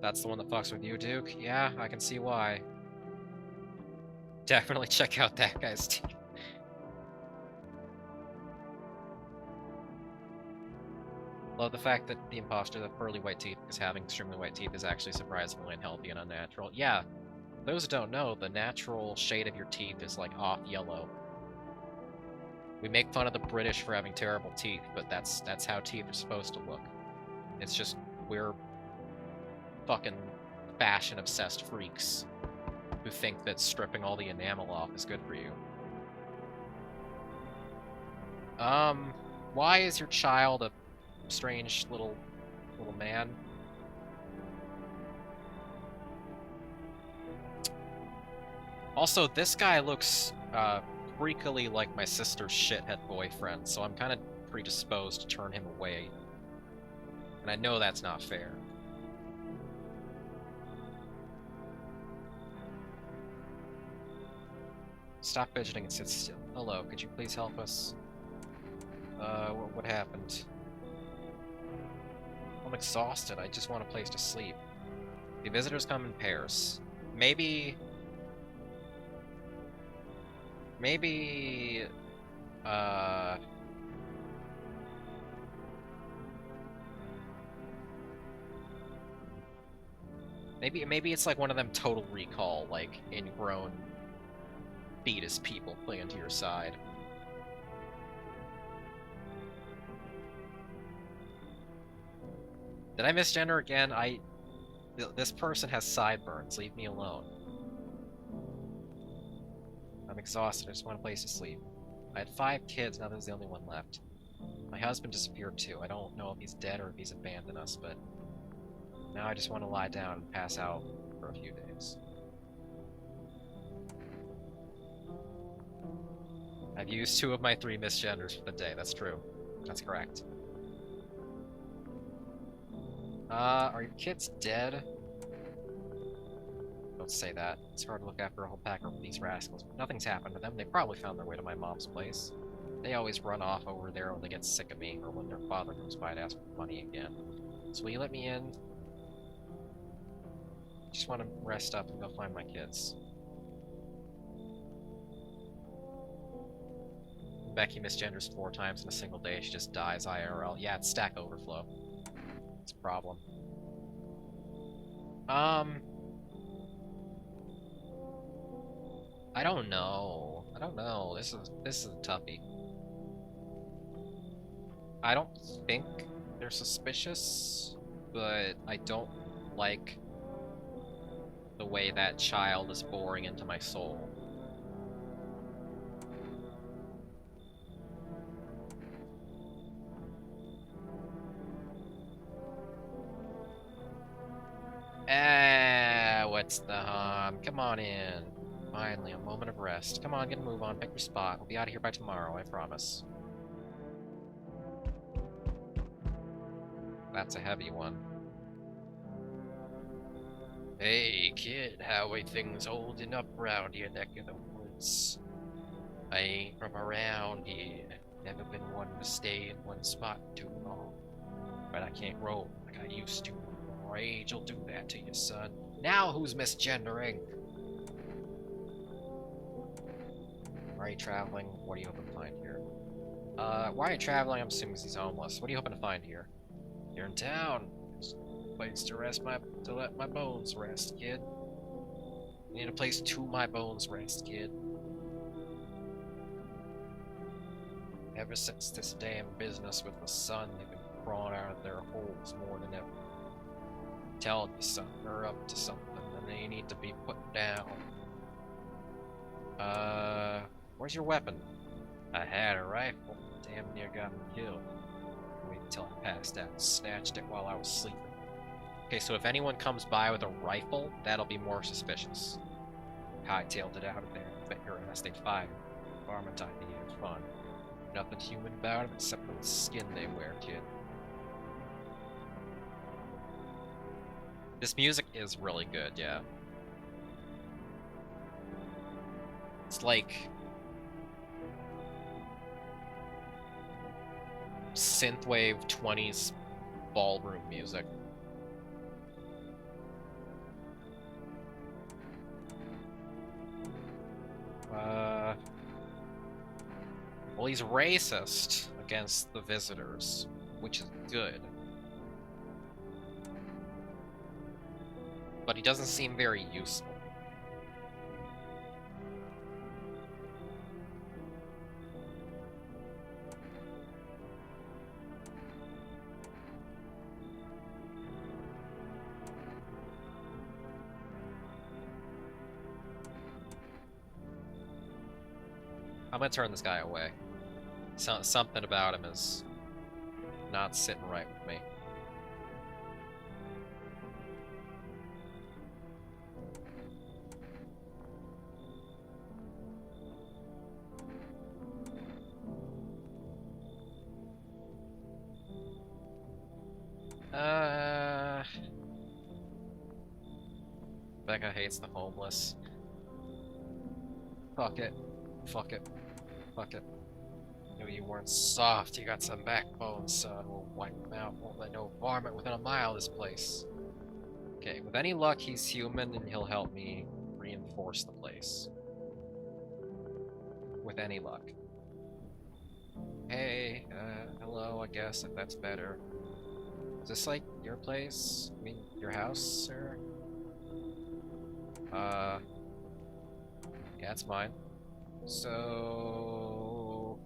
That's the one that fucks with you, Duke? Yeah, I can see why. Definitely check out that guy's teeth. Love the fact that the imposter, the pearly white teeth, is having extremely white teeth is actually surprisingly unhealthy and unnatural. Yeah, those who don't know, the natural shade of your teeth is like off yellow. We make fun of the British for having terrible teeth, but that's how teeth are supposed to look. It's just we're fucking fashion-obsessed freaks who think that stripping all the enamel off is good for you. Why is your child a strange little man? Also, this guy looks freakily like my sister's shithead boyfriend, so I'm kind of predisposed to turn him away. And I know that's not fair. Stop fidgeting and sit still. Hello, could you please help us? What happened? I'm exhausted. I just want a place to sleep. The visitors come in pairs. Maybe, maybe it's like one of them Total Recall, like, ingrown fetus people clinging to your side. Did I misgender again? This person has sideburns. Leave me alone. I'm exhausted. I just want a place to sleep. I had 5 kids, now there's the only one left. My husband disappeared too. I don't know if he's dead or if he's abandoned us, but now I just want to lie down and pass out for a few days. I've used 2 of my 3 misgenders for the day. That's true. That's correct. Are your kids dead? Don't say that. It's hard to look after a whole pack of these rascals. Nothing's happened to them. They probably found their way to my mom's place. They always run off over there when they get sick of me, or when their father comes by to ask for money again. So will you let me in? Just want to rest up and go find my kids. Becky misgenders 4 times in a single day. She just dies IRL. Yeah, it's Stack Overflow. It's a problem. I don't know. This is a toughie. I don't think they're suspicious, but I don't like the way that child is boring into my soul. What's the harm? Come on in. Finally, a moment of rest. Come on, get a move on, pick your spot. We'll be out of here by tomorrow, I promise. That's a heavy one. Hey, kid, how are things holding up around your neck of the woods? I ain't from around here. Never been one to stay in one spot too long. But I can't roll like I used to. Rage will do that to you, son. Now who's misgendering? Why are you traveling? What are you hoping to find here? Why are you traveling? I'm assuming he's homeless. What are you hoping to find here? You're in town. Just a place to let my bones rest, kid. I need a place to my bones rest, kid. Ever since this damn business with the sun, they've been crawling out of their holes more than ever. I'm telling you, son, they're up to something, and they need to be put down. Where's your weapon? I had a rifle. Damn near got me killed. Wait until I passed out and snatched it while I was sleeping. Okay, so if anyone comes by with a rifle, that'll be more suspicious. Hightailed it out of there. Bet your ass they'd fire. Varmint idea is fun. Nothing human about them except for the skin they wear, kid. This music is really good, yeah. It's like synthwave 20s ballroom music. Well, he's racist against the visitors, which is good. But he doesn't seem very useful. I'm gonna turn this guy away. Something about him is not sitting right with me. Becca hates the homeless. Fuck it. Fuck it. Fuck it. Knew you weren't soft. You got some backbone, son. We'll wipe them out. Won't let no varmint within a mile of this place. Okay, with any luck, he's human and he'll help me reinforce the place. With any luck. Hey, hello, I guess, if that's better. Is this, like, your place? I mean, your house, sir? Yeah, it's mine. So...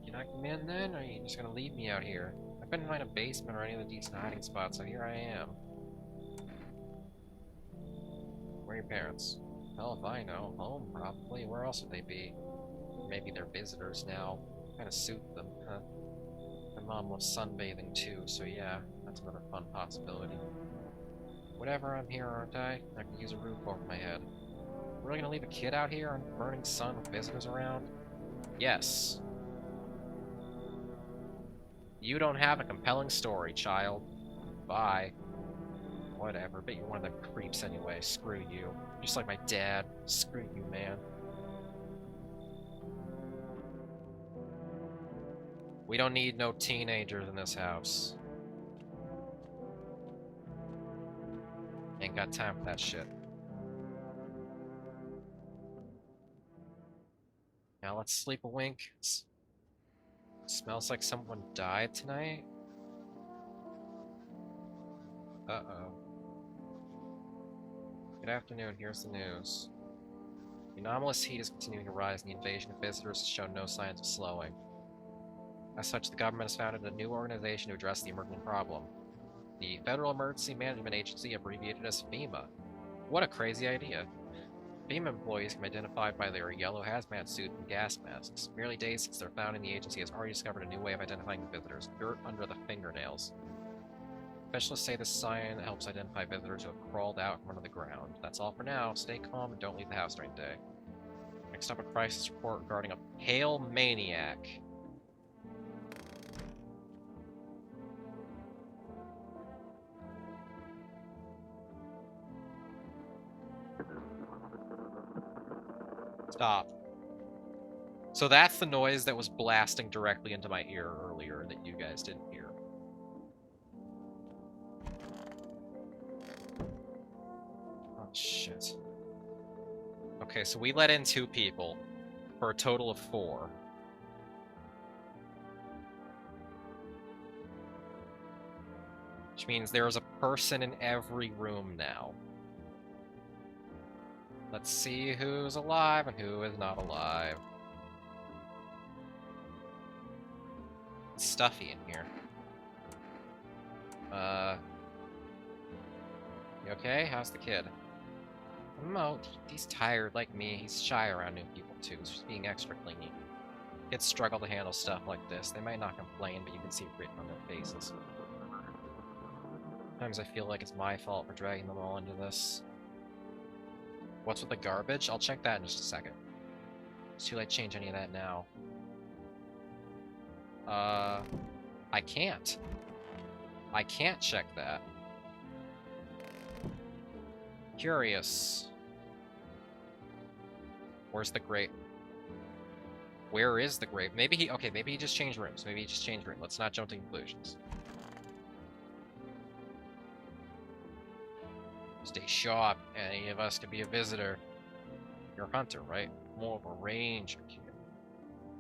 Can I come in then, or are you just gonna leave me out here? I couldn't find a basement or any of the decent hiding spots, so here I am. Where are your parents? Hell if I know. Home, probably. Where else would they be? Maybe they're visitors now. Kinda suit them, huh? My mom loves sunbathing too, so yeah, that's another fun possibility. Whatever, I'm here, aren't I? I can use a roof over my head. Really gonna leave a kid out here on the burning sun with visitors around? Yes. You don't have a compelling story, child. Bye. Whatever, but you're one of them creeps anyway. Screw you. Just like my dad. Screw you, man. We don't need no teenagers in this house. Ain't got time for that shit. Now let's sleep a wink. Smells like someone died tonight. Uh-oh. Good afternoon, here's the news. The anomalous heat is continuing to rise and the invasion of visitors has shown no signs of slowing. As such, the government has founded a new organization to address the emerging problem. The Federal Emergency Management Agency, abbreviated as FEMA. What a crazy idea. FEMA employees can be identified by their yellow hazmat suit and gas masks. Merely days since their founding, the agency has already discovered a new way of identifying the visitors. Dirt under the fingernails. Specialists say this sign helps identify visitors who have crawled out from under the ground. That's all for now. Stay calm and don't leave the house during the day. Next up, a crisis report regarding a pale maniac. Stop. So that's the noise that was blasting directly into my ear earlier that you guys didn't hear. Oh, shit. Okay, so we let in 2 people for a total of 4. Which means there is a person in every room now. Let's see who's alive and who is not alive. It's stuffy in here. You okay? How's the kid? No, he's tired like me. He's shy around new people too. He's just being extra clingy. Kids struggle to handle stuff like this. They might not complain, but you can see it written on their faces. Sometimes I feel like it's my fault for dragging them all into this. What's with the garbage? I'll check that in just a second. It's too late to change any of that now. I can't. I can't check that. Curious. Where's the grave? Where is the grave? Maybe he... Okay, maybe he just changed rooms. Maybe he just changed room. Let's not jump to conclusions. Stay sharp. Any of us could be a visitor. You're a hunter, right? More of a ranger kid.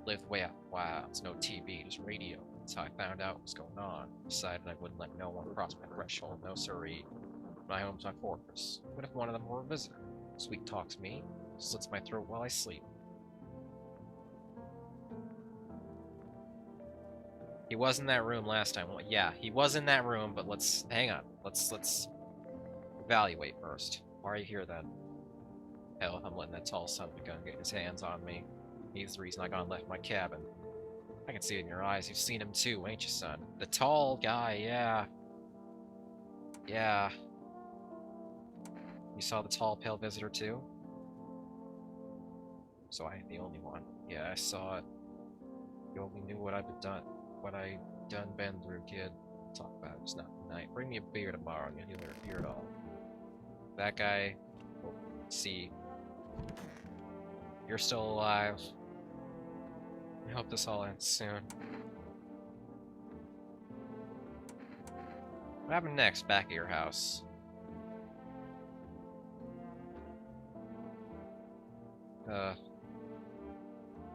Lived way out. Wow, it's no TV, just radio. That's how I found out what was going on. Decided I wouldn't let no one cross my threshold. No siree. My home's my fortress. What if one of them were a visitor? Sweet talks me. Slits my throat while I sleep. He was in that room last time. Well, yeah, he was in that room, but let's... Hang on. Let's evaluate first. Why are you here, then? Hell, I'm letting that tall son of a gun get his hands on me. He's the reason I gone left my cabin. I can see it in your eyes. You've seen him too, ain't you, son? The tall guy, yeah. Yeah. You saw the tall, pale visitor too? So I ain't the only one. Yeah, I saw it. You only knew what I'd done. What I done been through, kid. Talk about it, it's not tonight. Bring me a beer tomorrow and you'll hear it all. That guy... Oh, see. You're still alive. I hope this all ends soon. What happened next, back at your house?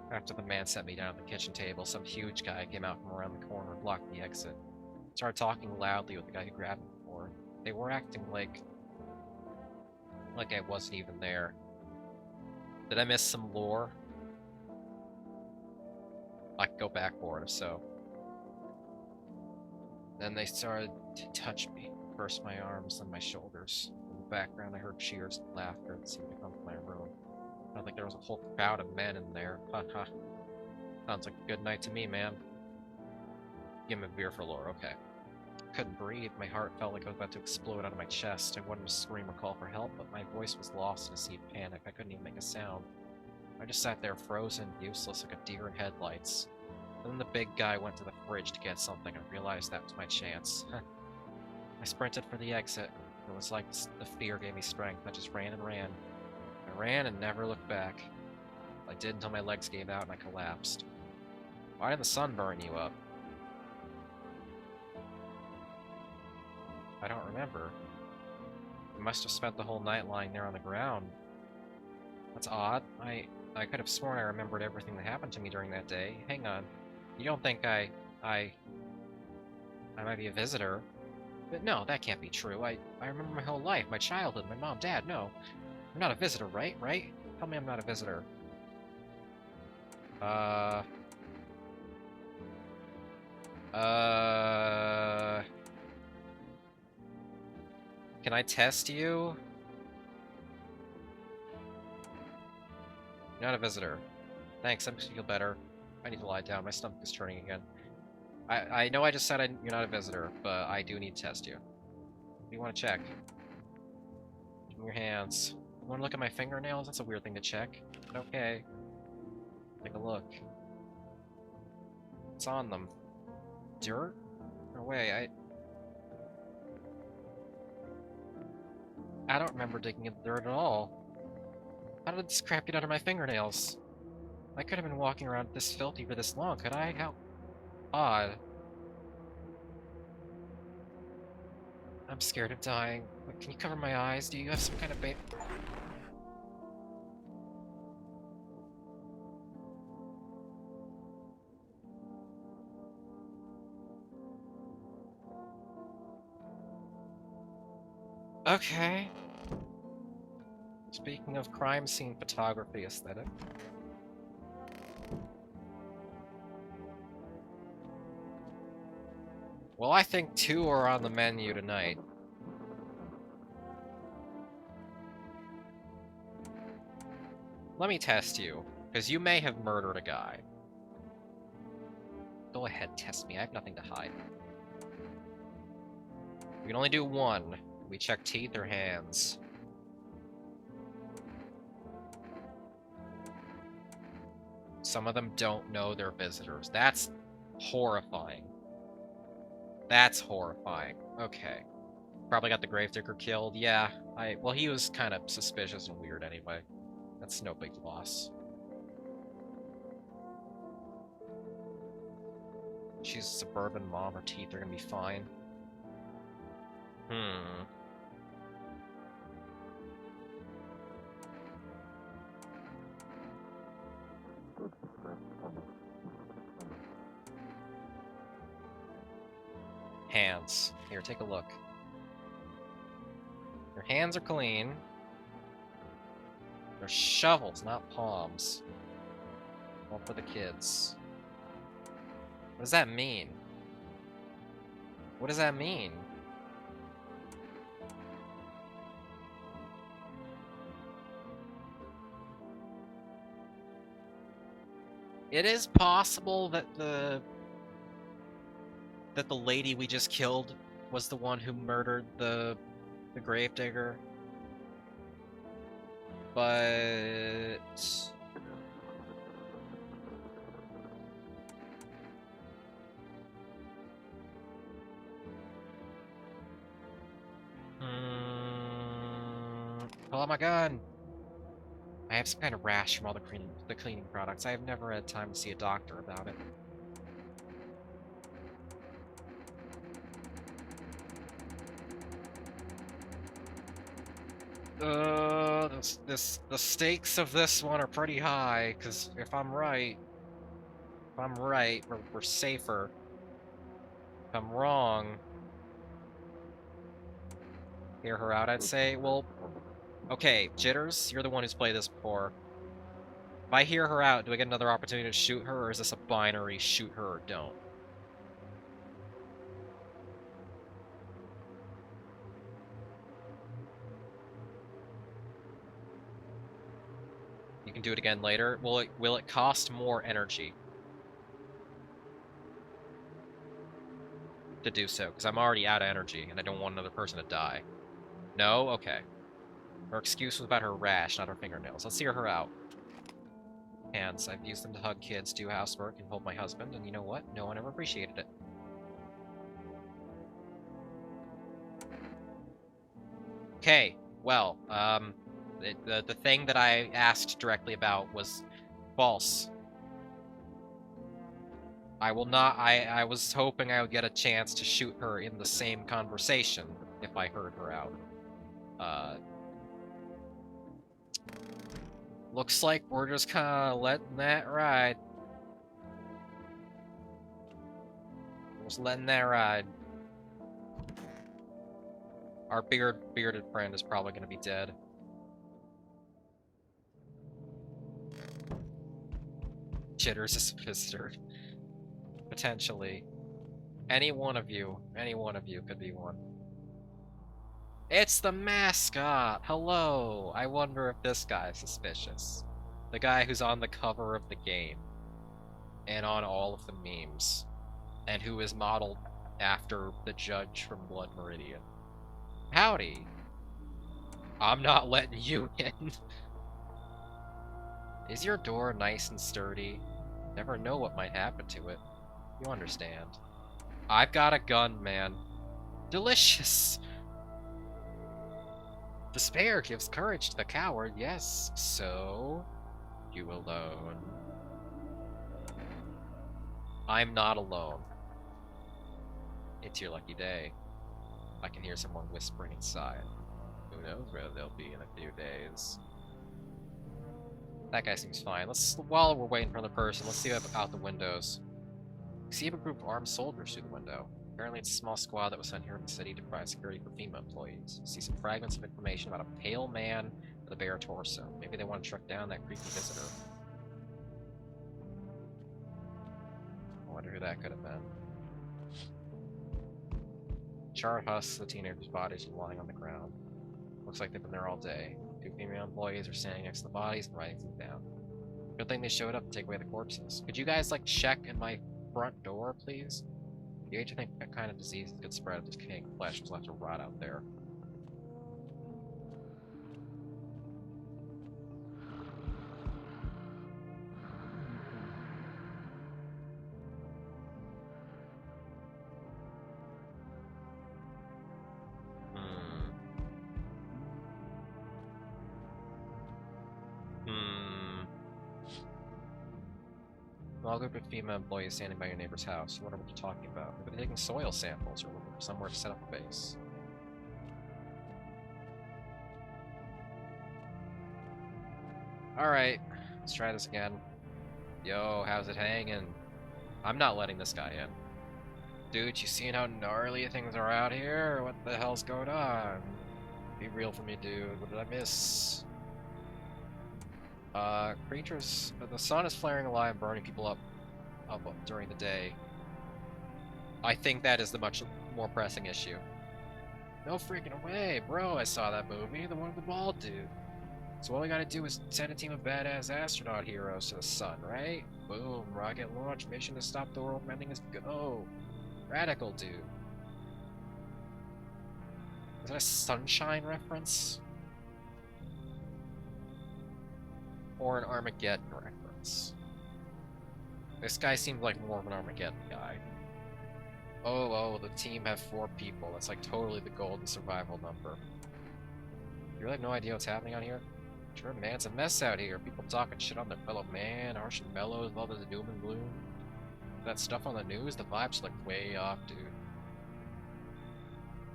After the man set me down at the kitchen table, some huge guy came out from around the corner and blocked the exit. Started talking loudly with the guy who grabbed me before. They were acting like I wasn't even there. Did I miss some lore? I could go back for it if so. Then they started to touch me, first my arms, then my shoulders. In the background I heard cheers and laughter that seemed to come from my room. I think there was a whole crowd of men in there. Haha. Sounds like a good night to me, man. Give him a beer for lore, okay. Couldn't breathe. My heart felt like it was about to explode out of my chest. I wanted to scream or call for help, but my voice was lost in a sea of panic. I couldn't even make a sound. I just sat there frozen, useless, like a deer in headlights. And then the big guy went to the fridge to get something and realized that was my chance. I sprinted for the exit. It was like the fear gave me strength. I just ran and ran. I ran and never looked back. I did until my legs gave out and I collapsed. Why did the sun burn you up? I don't remember. I must have spent the whole night lying there on the ground. That's odd. I could have sworn I remembered everything that happened to me during that day. Hang on. You don't think I might be a visitor? But no, that can't be true. I remember my whole life, my childhood, my mom, dad, no. I'm not a visitor, right? Right? Tell me I'm not a visitor. Can I test you? You're not a visitor. Thanks, I'm gonna feel better. I need to lie down, my stomach is turning again. I know I just said you're not a visitor, but I do need to test you. What do you want to check? Give me your hands. You want to look at my fingernails? That's a weird thing to check. But okay. Take a look. What's on them? Dirt? No way, I don't remember digging in the dirt at all. How did this crap get under my fingernails? I could have been walking around this filthy for this long, could I? How odd. I'm scared of dying. Wait, can you cover my eyes? Do you have some kind of bait? Okay. Speaking of crime scene photography aesthetic. Well, I think 2 are on the menu tonight. Let me test you, because you may have murdered a guy. Go ahead, test me. I have nothing to hide. We can only do 1. We check teeth or hands. Some of them don't know they're visitors. That's horrifying. That's horrifying. Okay. Probably got the gravedigger killed. Yeah, well, he was kind of suspicious and weird anyway. That's no big loss. She's a suburban mom. Her teeth are gonna be fine. Hands. Here, take a look. Your hands are clean. They're shovels, not palms. One for the kids. What does that mean? What does that mean? It is possible that the lady we just killed was the one who murdered the gravedigger. But pull out my gun. I have some kind of rash from all the cleaning products. I have never had time to see a doctor about it. The stakes of this one are pretty high, because if I'm right, we're safer. If I'm wrong, hear her out, I'd say. Well, okay, Jitters, you're the one who's played this before. If I hear her out, do I get another opportunity to shoot her, or is this a binary shoot her or don't? You can do it again later. Will it cost more energy to do so? Because I'm already out of energy, and I don't want another person to die. No? Okay. Her excuse was about her rash, not her fingernails. Let's hear her out. Hands. I've used them to hug kids, do housework, and hold my husband, and you know what? No one ever appreciated it. Okay, well, the thing that I asked directly about was false. I will not. I was hoping I would get a chance to shoot her in the same conversation if I heard her out. Looks like we're just kind of letting that ride. Just letting that ride. Our bearded friend is probably going to be dead. Jitters is a visitor. Potentially. Any one of you could be one. It's the mascot! Hello! I wonder if this guy's suspicious. The guy who's on the cover of the game. And on all of the memes. and who is modeled after the judge from Blood Meridian. Howdy. I'm not letting you in. Is your door nice and sturdy? Never know what might happen to it. You understand. I've got a gun, man. Delicious! Despair gives courage to the coward, yes. So, you alone. I'm not alone. It's your lucky day. I can hear someone whispering inside. Who knows where they'll be in a few days. That guy seems fine. While we're waiting for the person, let's see out the windows. We see a group of armed soldiers through the window. Apparently it's a small squad that was sent here in the city to provide security for FEMA employees. See some fragments of information about a pale man with a bare torso. Maybe they want to track down that creepy visitor. I wonder who that could have been. Charred husks of the teenagers' bodies are lying on the ground. Looks like they've been there all day. Two female employees are standing next to the bodies and writing things down. Good thing they showed up to take away the corpses. Could you guys, like, check in my front door, please? The agent think that kind of disease could spread if this decaying flesh was left to rot out there. Small group of female employees standing by your neighbor's house. You wonder what they're talking about. Maybe they're taking soil samples or looking for somewhere to set up a base. Alright, let's try this again. Yo, how's it hanging? I'm not letting this guy in. Dude, you seen how gnarly things are out here? What the hell's going on? Be real for me, dude. What did I miss? Creatures... The sun is flaring alive and burning people up during the day. I think that is the much more pressing issue. No freaking way, bro, I saw that movie, the one with the bald dude. So all we gotta do is send a team of badass astronaut heroes to the sun, right? Boom, rocket launch, mission to stop the world ending is go. Radical, dude. Is that a Sunshine reference? Or an Armageddon reference? This guy seems like more of an Armageddon guy. Oh, the team have 4 people. That's like totally the golden survival number. You really have no idea what's happening out here? Sure, man, it's a mess out here. People talking shit on their fellow man, harsh and mellow with all the doom and gloom. That stuff on the news, the vibes look way off, dude.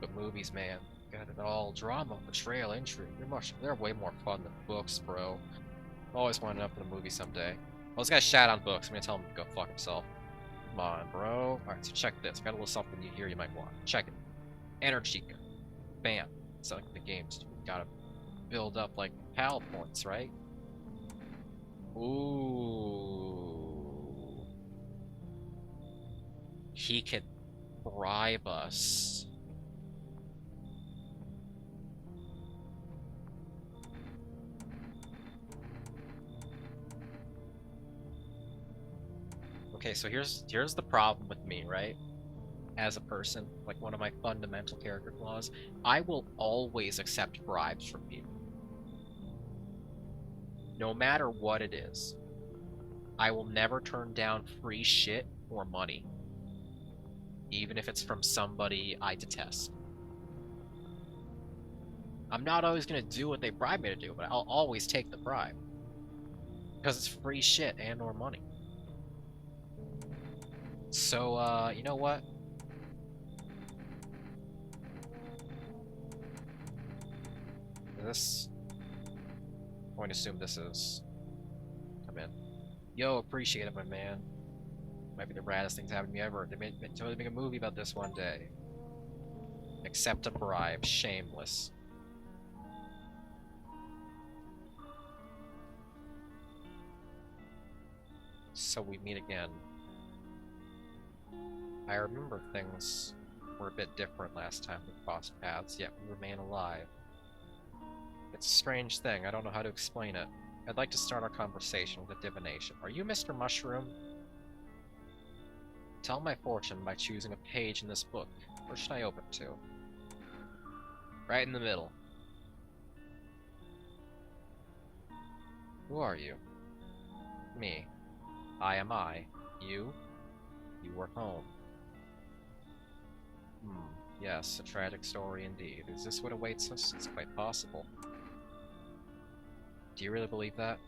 But movies, man, got it all. Drama, betrayal, intrigue. They're way more fun than books, bro. Always wanted up in a movie someday. Well, this guy's shat on books. I'm gonna tell him to go fuck himself. Come on, bro. Alright, so check this. Got a little something here you might want. Check it. Energy. Bam. It's like the games. Gotta build up, like, PAL points, right? Ooh. He could bribe us. Okay, so here's the problem with me, right? As a person, like one of my fundamental character flaws, I will always accept bribes from people. No matter what it is. I will never turn down free shit or money. Even if it's from somebody I detest. I'm not always gonna do what they bribe me to do, but I'll always take the bribe. Because it's free shit and or money. So, you know what? This... I'm going to assume this is... Come in. Yo, appreciate it, my man. Might be the raddest thing to happen to me ever. They may totally make a movie about this one day. Accept a bribe. Shameless. So we meet again. I remember things were a bit different last time we crossed paths, yet we remain alive. It's a strange thing, I don't know how to explain it. I'd like to start our conversation with a divination. Are you Mr. Mushroom? Tell my fortune by choosing a page in this book. Where should I open to? Right in the middle. Who are you? Me. I am I. You? You were home. Yes, a tragic story indeed. Is this what awaits us? It's quite possible. Do you really believe that?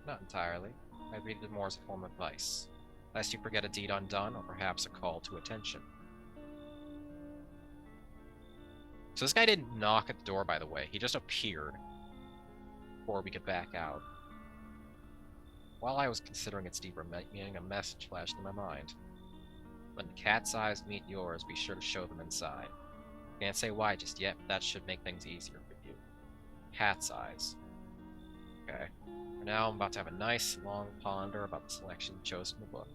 Not entirely. I read it more as a form of advice. Lest you forget a deed undone, or perhaps a call to attention. So this guy didn't knock at the door, by the way. He just appeared before we could back out. While I was considering its deeper meaning, a message flashed in my mind. When the cat's eyes meet yours, be sure to show them inside. Can't say why just yet, but that should make things easier for you. Cat's eyes. Okay. For now, I'm about to have a nice, long ponder about the selection chosen in the book.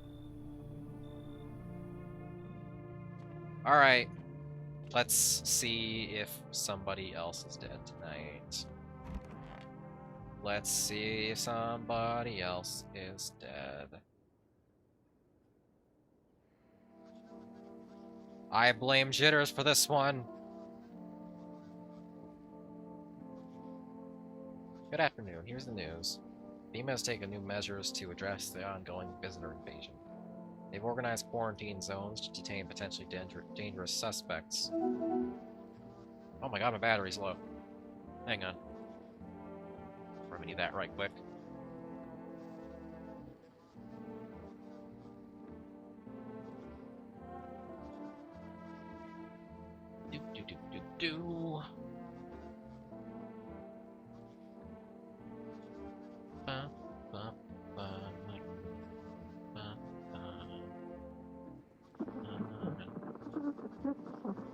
Alright. Let's see if somebody else is dead tonight. Let's see if somebody else is dead. I blame jitters for this one. Good afternoon. Here's the news. FEMA has taken new measures to address the ongoing visitor invasion. They've organized quarantine zones to detain potentially dangerous suspects. Oh my god, my battery's low. Hang on. Remedy that right quick. Do.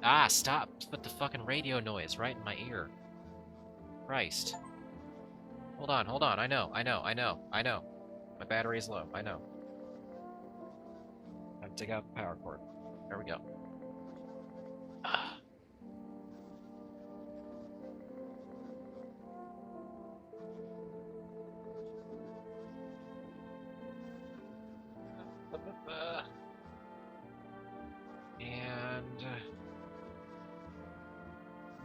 Ah, stop with the fucking radio noise right in my ear. Christ. Hold on. I know. My battery's low. I know. I have to take out the power cord. There we go. And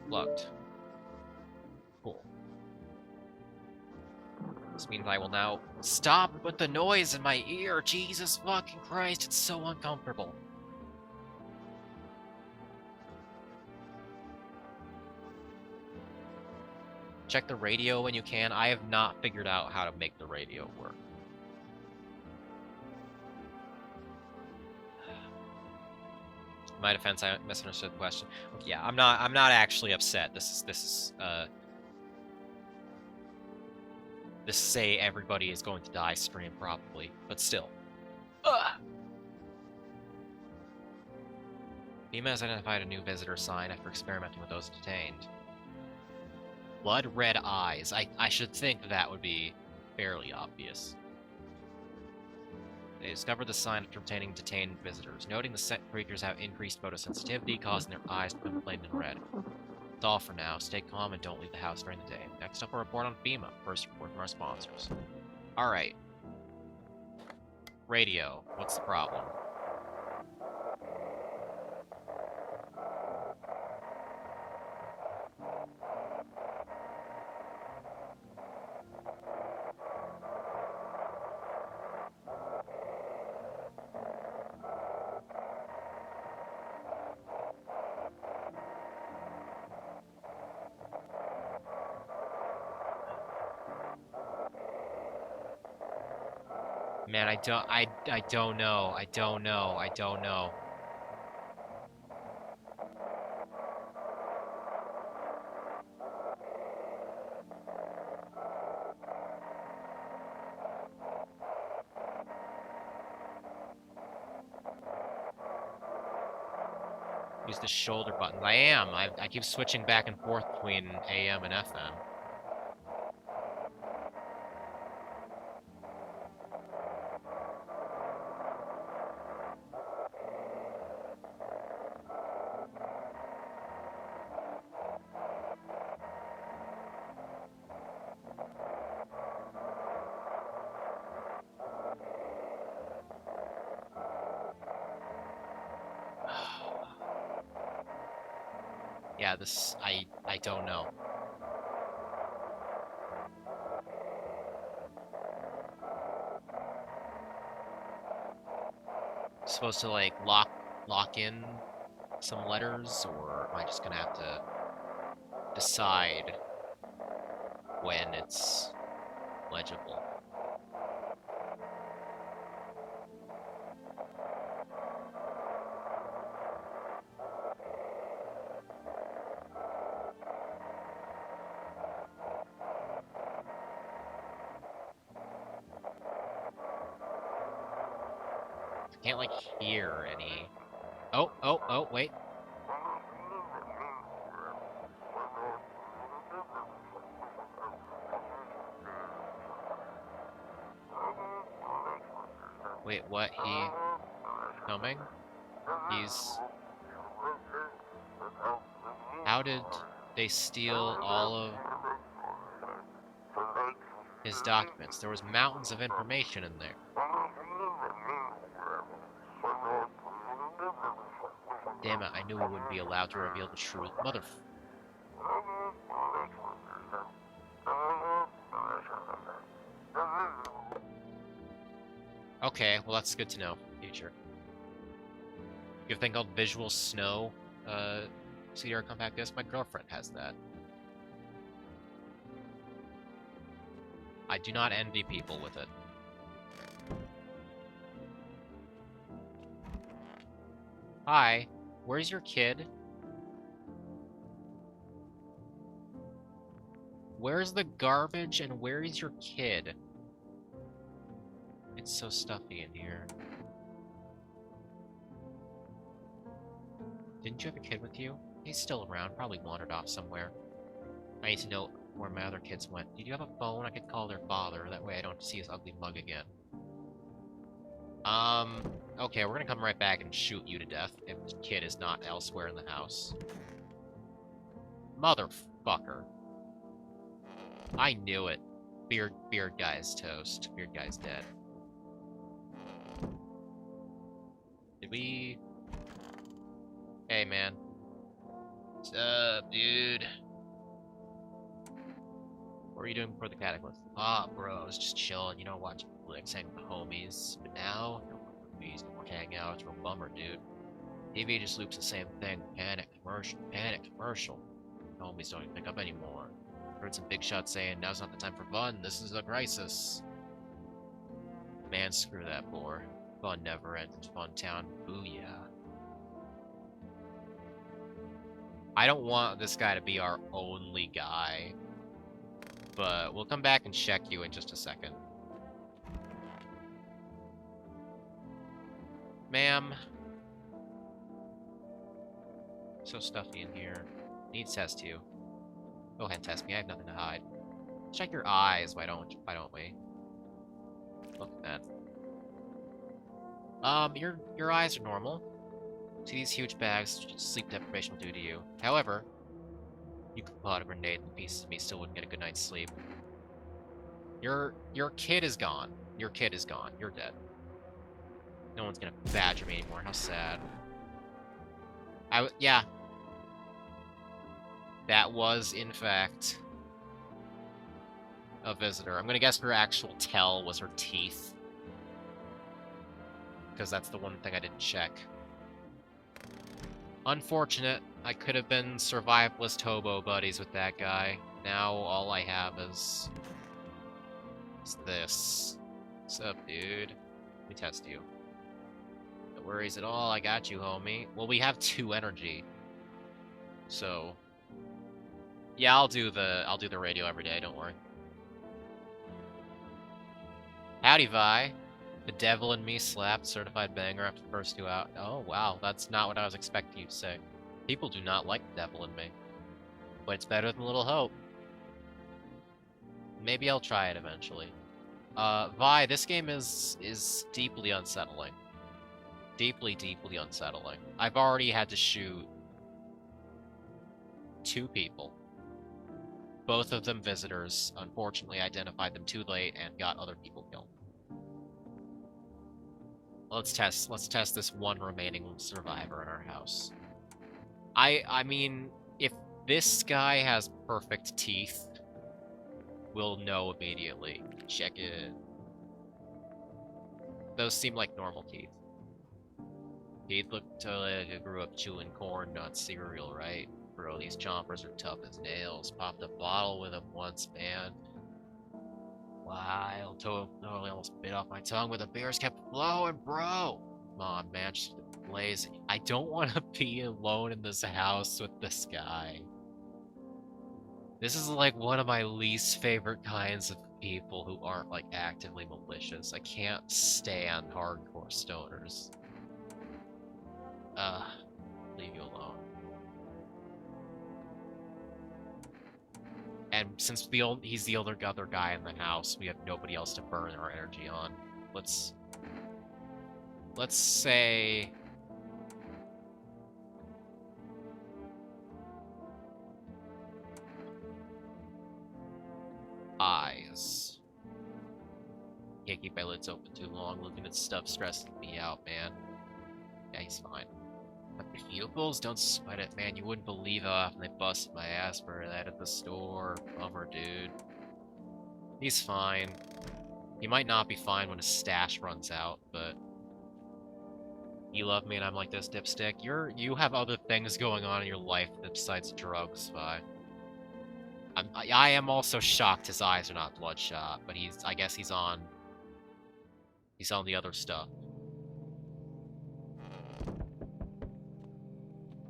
plugged. Cool. This means I will now stop with the noise in my ear. Jesus fucking Christ, it's so uncomfortable. Check the radio when you can. I have not figured out how to make the radio work. In my defense, I misunderstood the question. Okay, yeah, I'm not actually upset. This is say everybody is going to die stream probably, but still. FEMA has identified a new visitor sign after experimenting with those detained. Blood red eyes. I should think that would be fairly obvious. They discovered the sign after obtaining detained visitors, noting the set creatures have increased photosensitivity, causing their eyes to become inflamed and red. That's all for now. Stay calm and don't leave the house during the day. Next up, a report on FEMA. First report from our sponsors. Alright. Radio. What's the problem? Man, I don't know. Use the shoulder buttons. I am. I keep switching back and forth between AM and FM. Yeah, this... I don't know. Supposed to, like, lock in some letters, or am I just gonna have to decide when it's legible? I can't, like, hear any... Oh, wait. Wait, what? He... coming? He's... How did they steal all of his documents? There was mountains of information in there. Damn it, I knew we wouldn't be allowed to reveal the truth. Okay, well that's good to know. Future. You have a thing called Visual Snow, CDR compact disc? My girlfriend has that. I do not envy people with it. Hi, where's your kid? Where's the garbage and where is your kid? It's so stuffy in here. Didn't you have a kid with you? He's still around, probably wandered off somewhere. I need to know where my other kids went. Did you have a phone? I could call their father, that way I don't see his ugly mug again. Okay, we're gonna come right back and shoot you to death if the kid is not elsewhere in the house. Motherfucker. I knew it. Beard guy's toast. Beard guy's dead. Did we... Hey, man. What's up, dude? What were you doing before the cataclysm? Ah, bro, I was just chilling, you know, watching flicks, hanging with the homies. But now, no more movies, no more hang out. It's a real bummer, dude. TV just loops the same thing. Panic, commercial. The homies don't even pick up anymore. Heard some big shots saying, now's not the time for fun, this is a crisis. Man, screw that bore. Fun never ends, fun town, booyah. I don't want this guy to be our only guy. But we'll come back and check you in just a second. Ma'am. So stuffy in here. Need to test you. Go ahead and test me, I have nothing to hide. Check your eyes, why don't we? Look at that. Your eyes are normal. See these huge bags, sleep deprivation will do to you. However, you could pull out a grenade and the pieces of me still wouldn't get a good night's sleep. Your kid is gone. Your kid is gone. You're dead. No one's gonna badger me anymore. How sad. Yeah. That was, in fact, a visitor. I'm gonna guess her actual tell was her teeth. Because that's the one thing I didn't check. Unfortunate. I could have been survivalist hobo buddies with that guy. Now all I have is this. What's up, dude? Let me test you. No worries at all. I got you, homie. Well, we have 2 energy. So yeah, I'll do the radio every day, don't worry. Howdy, Vi. The devil in me slapped certified banger after the first 2 out. Oh, wow. That's not what I was expecting you to say. People do not like the devil in me. But it's better than Little Hope. Maybe I'll try it eventually. Vi, this game is deeply unsettling. Deeply, deeply unsettling. I've already had to shoot 2 people. Both of them visitors. Unfortunately, identified them too late and got other people killed. Let's test this one remaining survivor in our house. I mean, If this guy has perfect teeth, we'll know immediately. Check it. Those seem like normal teeth. He looked like he grew up chewing corn, not cereal, right? Bro, these chompers are tough as nails. Popped a bottle with him once, man. Wild. Totally almost bit off my tongue, but the beers kept flowing, bro. Come on, man. Just blaze. I don't want to be alone in this house with this guy. This is like one of my least favorite kinds of people who aren't like actively malicious. I can't stand hardcore stoners. Leave you alone. And since he's the other guy in the house, we have nobody else to burn our energy on. Let's say eyes. Can't keep my lids open too long. Looking at stuff stressing me out, man. Yeah, he's fine. But the pupils, don't sweat it, man. You wouldn't believe how often they busted my ass for that at the store. Bummer, dude. He's fine. He might not be fine when his stash runs out, but you love me and I'm like this, dipstick. You have other things going on in your life besides drugs, Vi. I am also shocked his eyes are not bloodshot, but I guess he's on the other stuff.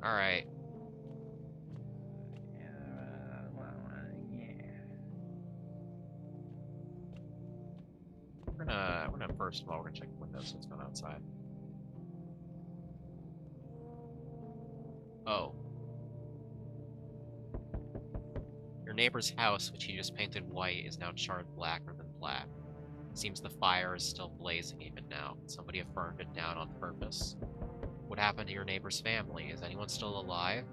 Alright. We're gonna first of all, we're gonna check the windows so what's going outside. Oh. Your neighbor's house, which he just painted white, is now charred blacker than black. Seems the fire is still blazing even now. Somebody have burned it down on purpose. What happened to your neighbor's family? Is anyone still alive?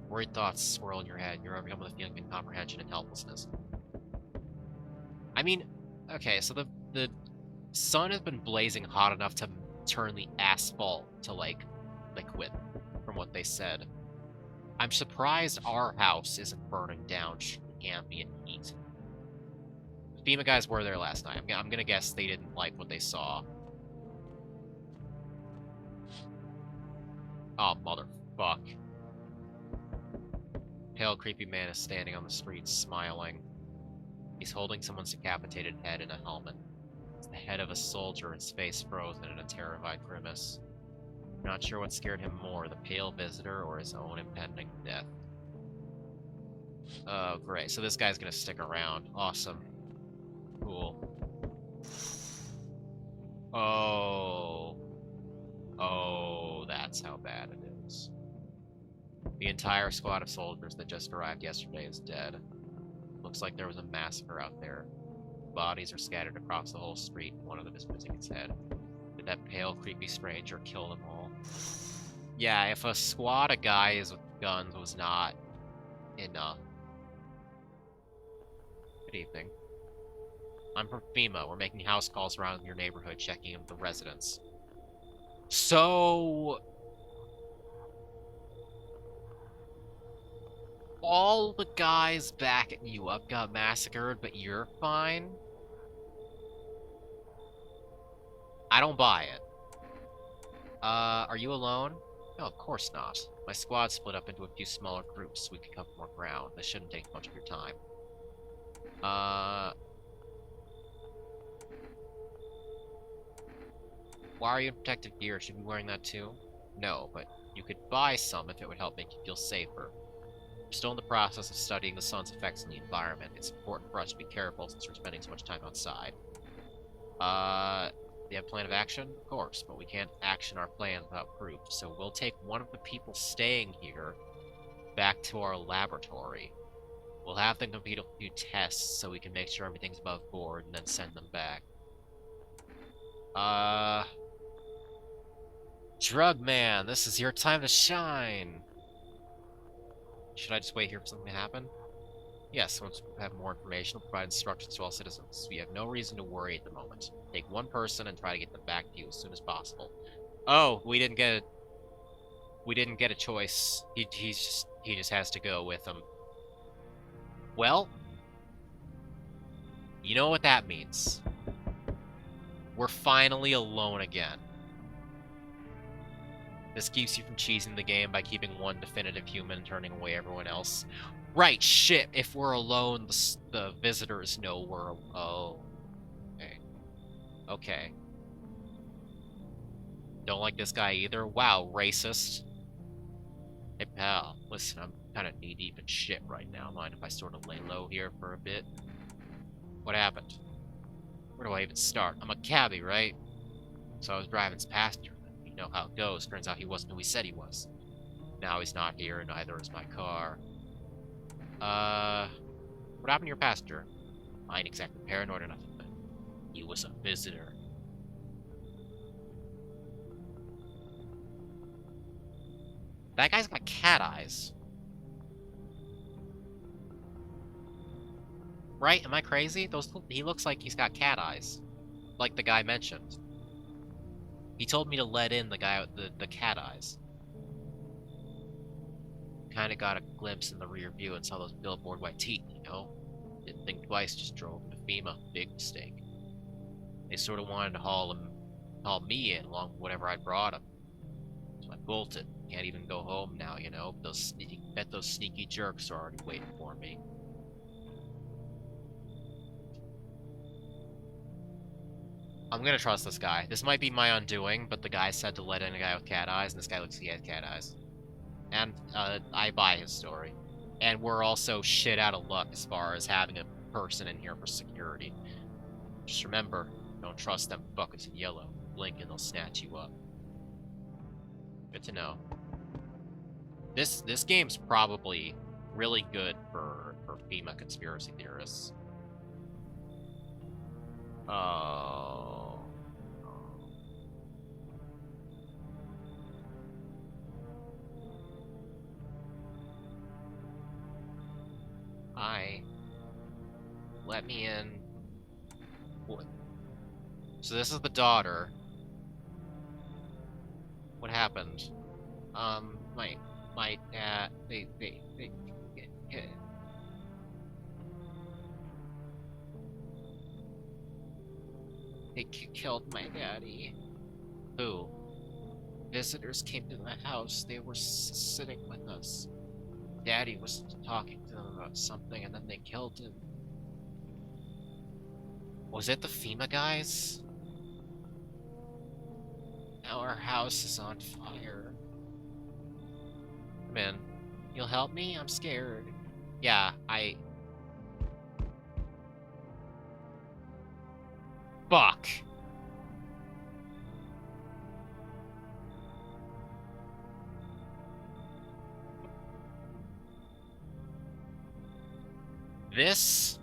Worried thoughts swirl in your head. You're overcome with a feeling of incomprehension and helplessness. I mean, okay, so the sun has been blazing hot enough to turn the asphalt to, like, liquid, from what they said. I'm surprised our house isn't burning down from ambient heat. The FEMA guys were there last night. I'm gonna guess they didn't like what they saw. Oh, motherfuck. Pale, creepy man is standing on the street, smiling. He's holding someone's decapitated head in a helmet. It's the head of a soldier, his face frozen in a terrified grimace. Not sure what scared him more, the pale visitor or his own impending death. Oh, great. So this guy's gonna stick around. Awesome. Cool. Oh. Oh, that's how bad it is. The entire squad of soldiers that just arrived yesterday is dead. Looks like there was a massacre out there. Bodies are scattered across the whole street, and one of them is missing its head. Did that pale, creepy stranger kill them all? Yeah, if a squad of guys with guns was not enough. Good evening. I'm from FEMA. We're making house calls around your neighborhood, checking in with the residents. So... all the guys backing you up got massacred, but you're fine? I don't buy it. Are you alone? No, of course not. My squad split up into a few smaller groups so we could cover more ground. This shouldn't take much of your time. Why are you in protective gear? Should you be wearing that too? No, but you could buy some if it would help make you feel safer. We're still in the process of studying the sun's effects on the environment. It's important for us to be careful since we're spending so much time outside. Do you have a plan of action? Of course, but we can't action our plan without proof, so we'll take one of the people staying here back to our laboratory. We'll have them complete a few tests so we can make sure everything's above board and then send them back. Drug man, this is your time to shine! Should I just wait here for something to happen? Yes, once we have more information, we'll provide instructions to all citizens. We have no reason to worry at the moment. Take one person and try to get them back to you as soon as possible. Oh, we didn't get a choice. He's just he just has to go with them. Well, you know what that means. We're finally alone again. This keeps you from cheesing the game by keeping one definitive human and turning away everyone else. Right, shit, if we're alone, the visitors know we're... Oh. Okay. Okay. Don't like this guy either. Wow, racist. Hey, pal, listen, I'm kind of knee-deep in shit right now. Mind if I sort of lay low here for a bit? What happened? Where do I even start? I'm a cabbie, right? So I was driving his passenger. You know how it goes. Turns out he wasn't who he said he was. Now he's not here, and neither is my car. What happened to your passenger? I ain't exactly paranoid or nothing, but he was a visitor. That guy's got cat eyes. Right? Am I crazy? He looks like he's got cat eyes. Like the guy mentioned. He told me to let in the guy with the cat eyes. Kinda got a glimpse in the rear view and saw those billboard white teeth, you know? Didn't think twice, just drove to FEMA. Big mistake. They sort of wanted to haul me in along with whatever I brought him. So I bolted. Can't even go home now, you know? Those sneaky jerks are already waiting for me. I'm gonna trust this guy. This might be my undoing, but the guy said to let in a guy with cat eyes, and this guy looks like he has cat eyes. And, I buy his story. And we're also shit out of luck as far as having a person in here for security. Just remember, don't trust them fuckers in yellow. Blink and they'll snatch you up. Good to know. This game's probably really good for FEMA conspiracy theorists. Oh. Hi. Let me in. What? So this is the daughter. What happened? My dad, they killed my daddy. Who? Visitors came to the house. They were sitting with us. Daddy was talking to them about something, and then they killed him. Was it the FEMA guys? Now our house is on fire. Come in. You'll help me? I'm scared. Yeah, Fuck! This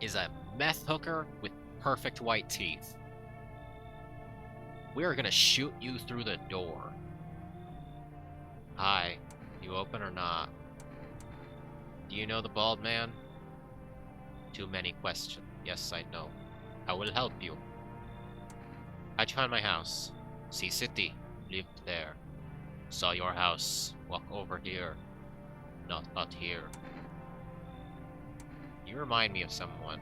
is a meth hooker with perfect white teeth. We are gonna shoot you through the door. Hi, you open or not? Do you know the bald man? Too many questions. Yes, I know. I will help you. How'd you find my house? See city. Lived there. Saw your house. Walk over here. Not here. You remind me of someone.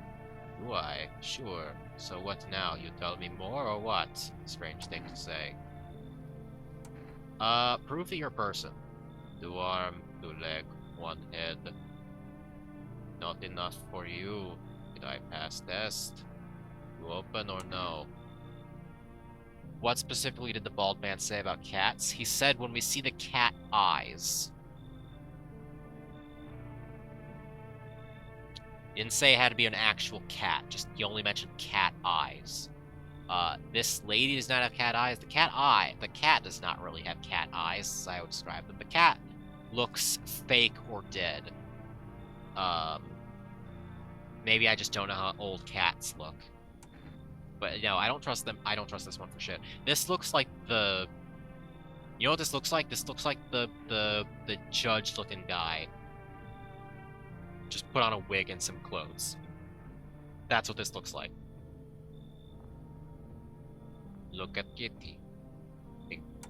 Do I? Sure. So what now? You tell me more or what? Strange thing to say. Prove that you're a person. 2 arm, 2 leg, 1 head. Not enough for you. Did I pass test? You open or no? What specifically did the bald man say about cats? He said when we see the cat eyes. Didn't say it had to be an actual cat, just he only mentioned cat eyes. This lady does not have cat eyes. The cat does not really have cat eyes, as I would describe them. The cat looks fake or dead. Maybe I just don't know how old cats look. But no, I don't trust them. I don't trust this one for shit. This looks like the... You know what this looks like? This looks like the judge-looking guy. Just put on a wig and some clothes. That's what this looks like. Look at Kitty.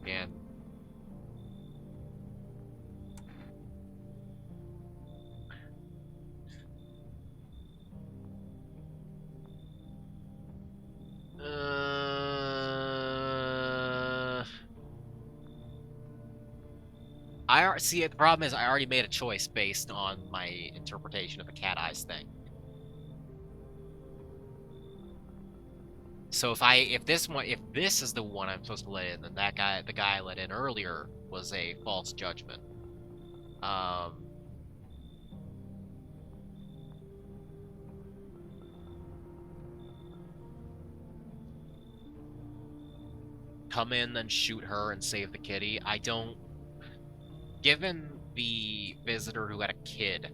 Again. See, the problem is I already made a choice based on my interpretation of the cat eyes thing. So if this is the one I'm supposed to let in, then the guy I let in earlier was a false judgment. Come in and shoot her and save the kitty. Given the visitor who had a kid,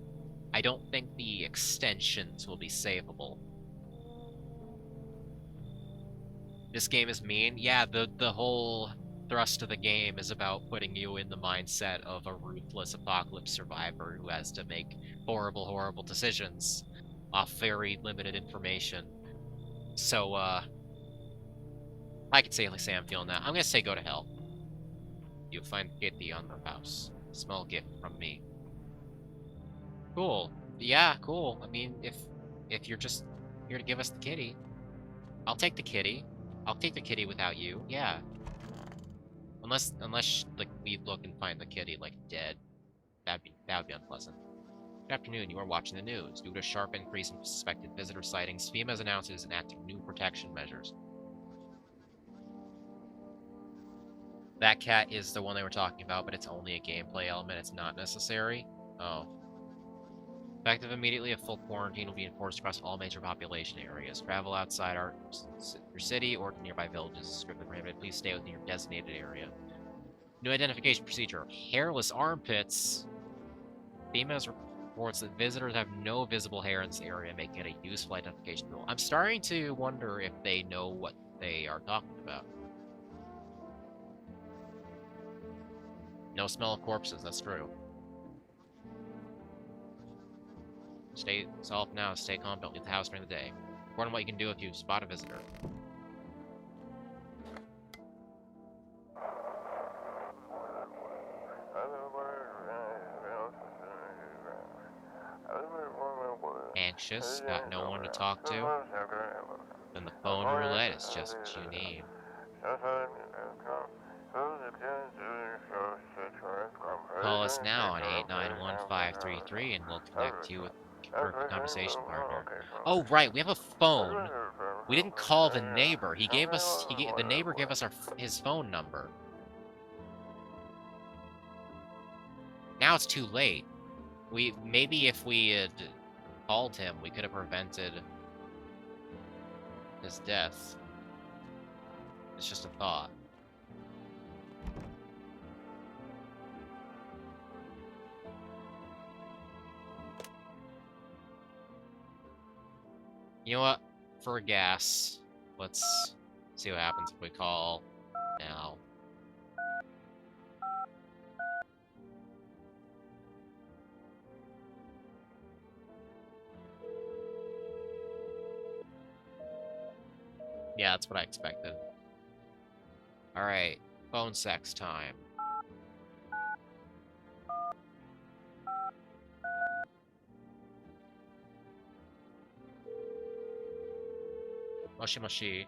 I don't think the extensions will be savable. This game is mean. Yeah, the whole thrust of the game is about putting you in the mindset of a ruthless apocalypse survivor who has to make horrible, horrible decisions off very limited information. So, I can safely say I'm feeling that. I'm gonna say go to hell. You'll find Kitty on the house. Small gift from me. Cool. Yeah, cool. I mean, if you're just here to give us the kitty, I'll take the kitty. I'll take the kitty without you. Yeah. Unless like we look and find the kitty like dead, that would be unpleasant. Good afternoon. You are watching the news. Due to a sharp increase in suspected visitor sightings, FEMA has announced it is enacting new protection measures. That cat is the one they were talking about, but it's only a gameplay element. It's not necessary. Oh. Effective immediately, a full quarantine will be enforced across all major population areas. Travel outside your city or to nearby villages is strictly prohibited. Please stay within your designated area. New identification procedure. Hairless armpits. FEMA reports that visitors have no visible hair in this area, making it a useful identification tool. I'm starting to wonder if they know what they are talking about. No smell of corpses, that's true. Stay solid now, stay calm, don't leave the house during the day. Report on what you can do if you spot a visitor. Anxious, got no one to talk to? Then the phone roulette is just what you need. Call us now on 891-533 and we'll connect you with a perfect conversation partner. Oh, right, we have a phone. We didn't call the neighbor. The neighbor gave us his phone number. Now it's too late. Maybe if we had called him, we could have prevented his death. It's just a thought. You know what? For gas, let's see what happens if we call now. Yeah, that's what I expected. Alright, phone sex time. Moshi Moshi.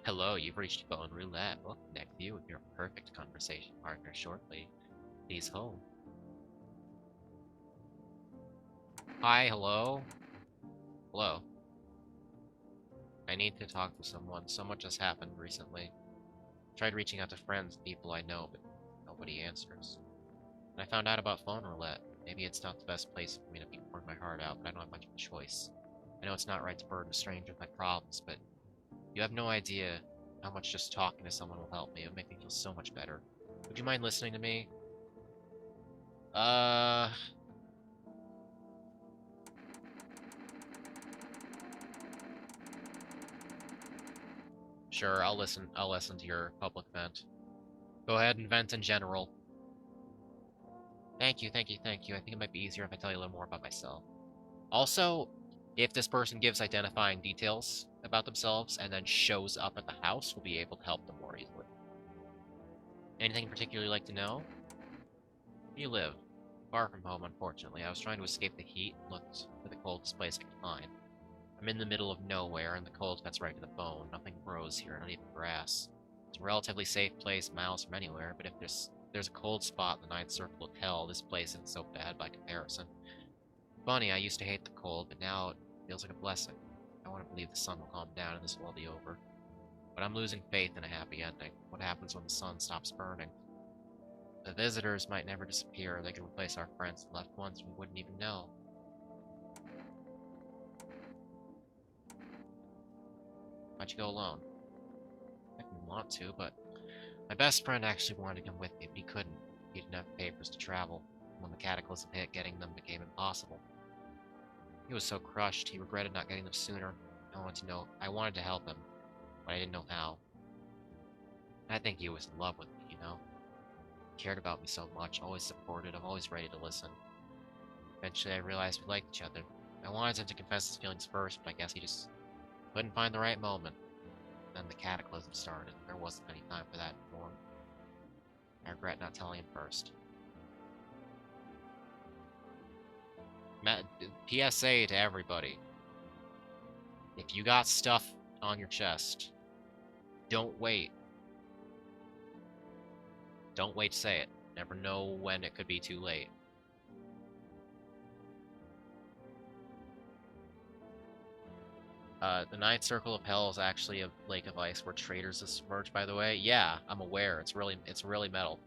Hello, you've reached phone roulette. We'll connect you with your perfect conversation partner shortly. Please hold. Hi, hello? Hello. I need to talk to someone. So much has happened recently. Tried reaching out to friends, people I know, but nobody answers. And I found out about phone roulette. Maybe it's not the best place for me to be pouring my heart out, but I don't have much of a choice. I know it's not right to burden a stranger with my problems, but you have no idea how much just talking to someone will help me. It would make me feel so much better. Would you mind listening to me? Sure, I'll listen to your public vent. Go ahead and vent in general. Thank you. I think it might be easier if I tell you a little more about myself. Also, if this person gives identifying details about themselves and then shows up at the house, we'll be able to help them more easily. Anything in particular you'd like to know? Where do you live? Far from home, unfortunately. I was trying to escape the heat and looked for the coldest place I could find. I'm in the middle of nowhere, and the cold cuts right to the bone. Nothing grows here, not even grass. It's a relatively safe place, miles from anywhere, but if this there's a cold spot in the ninth circle of hell. This place isn't so bad by comparison. Funny, I used to hate the cold, but now it feels like a blessing. I want to believe the sun will calm down and this will all be over. But I'm losing faith in a happy ending. What happens when the sun stops burning? The visitors might never disappear. They could replace our friends and loved ones we wouldn't even know. Why'd you go alone? I didn't want to, but my best friend actually wanted to come with me, but he couldn't. He didn't have papers to travel. When the cataclysm hit, getting them became impossible. He was so crushed, he regretted not getting them sooner. I wanted to help him, but I didn't know how. I think he was in love with me, you know? He cared about me so much, always supportive, always ready to listen. Eventually I realized we liked each other. I wanted him to confess his feelings first, but I guess he just couldn't find the right moment. Then the cataclysm started. There wasn't any time for that anymore. I regret not telling him first. PSA to everybody. If you got stuff on your chest, don't wait. Don't wait to say it. Never know when it could be too late. The ninth circle of hell is actually a lake of ice where traitors are submerged, by the way. Yeah, I'm aware. It's really metal.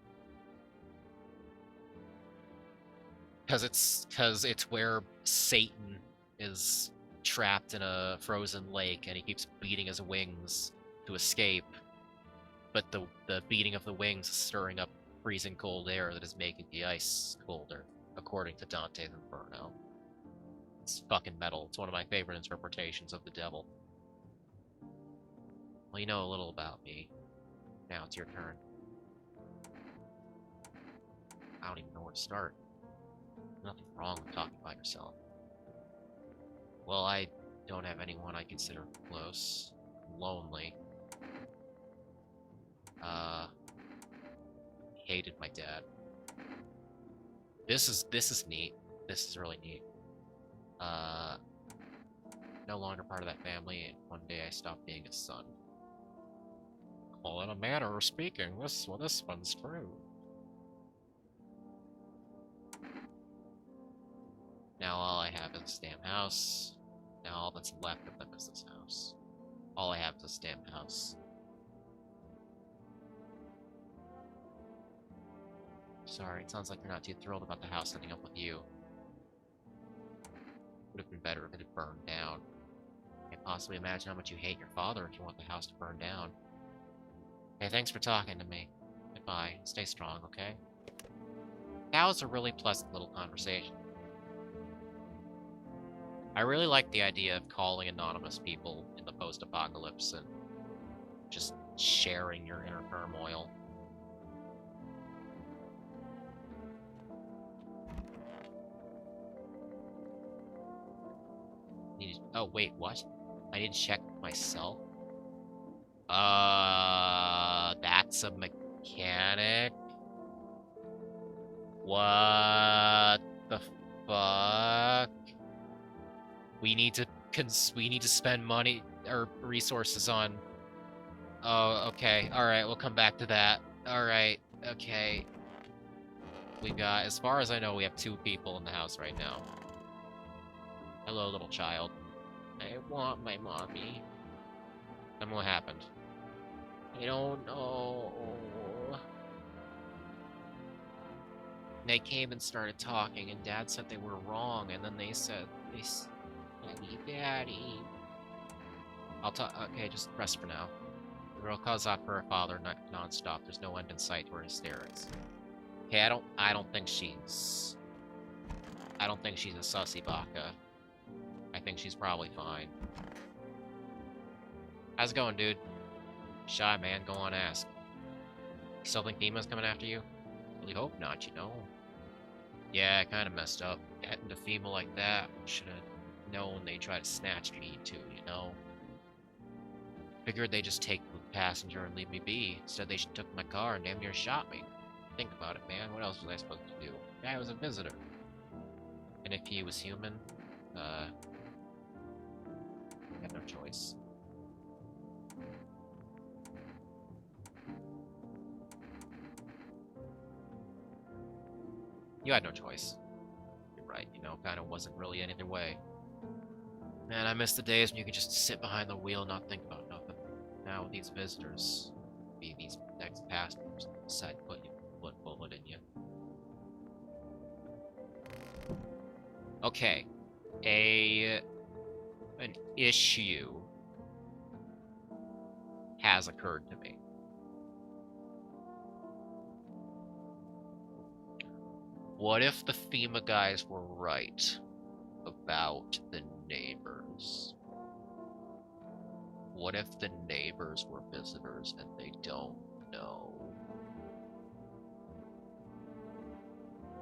Because it's where Satan is trapped in a frozen lake and he keeps beating his wings to escape. But the beating of the wings is stirring up freezing cold air that is making the ice colder, according to Dante's Inferno. It's fucking metal. It's one of my favorite interpretations of the devil. Well, you know a little about me. Now it's your turn. I don't even know where to start. Nothing wrong with talking about yourself. Well, I don't have anyone I consider close. I'm lonely. Hated my dad. This is neat. This is really neat. No longer part of that family, and one day I stopped being his son. Well, in a manner of speaking, this one's true. Now all I have is this damn house. Now all that's left of them is this house. All I have is this damn house. Sorry, it sounds like you're not too thrilled about the house ending up with you. Would have been better if it had burned down. Can't possibly imagine how much you hate your father if you want the house to burn down. Hey, thanks for talking to me. Goodbye. Stay strong, okay? That was a really pleasant little conversation. I really like the idea of calling anonymous people in the post-apocalypse and just sharing your inner turmoil. Oh, wait, what? I need to check myself? That's a mechanic? What the fuck? We need to spend money or resources on... Oh, okay. Alright, we'll come back to that. Alright, okay. We got, as far as I know, we have 2 people in the house right now. Hello, little child. I want my mommy. Then what happened? I don't know. They came and started talking, and Dad said they were wrong, and then they said, Daddy, Daddy. I'll talk. Okay, just rest for now. The girl calls out for her father non-stop. There's no end in sight to her hysterics. Okay, I don't think she's a sussy baka. I think she's probably fine. How's it going, dude? Shy, man. Go on, ask. You still think Nima's coming after you? Really hope not, you know. Yeah, I kind of messed up. Getting to FEMA like that. Should have known they tried to snatch me too, you know. Figured they just take the passenger and leave me be. Instead, they took my car and damn near shot me. Think about it, man. What else was I supposed to do? Yeah, I was a visitor. And if he was human, I had no choice. You had no choice. You're right, you know, kind of wasn't really any other way. Man, I miss the days when you could just sit behind the wheel and not think about nothing. Now with these visitors, be these next passengers, decide to put bullet in you. Okay, an issue has occurred to me. What if the FEMA guys were right about the neighbors? What if the neighbors were visitors and they don't know?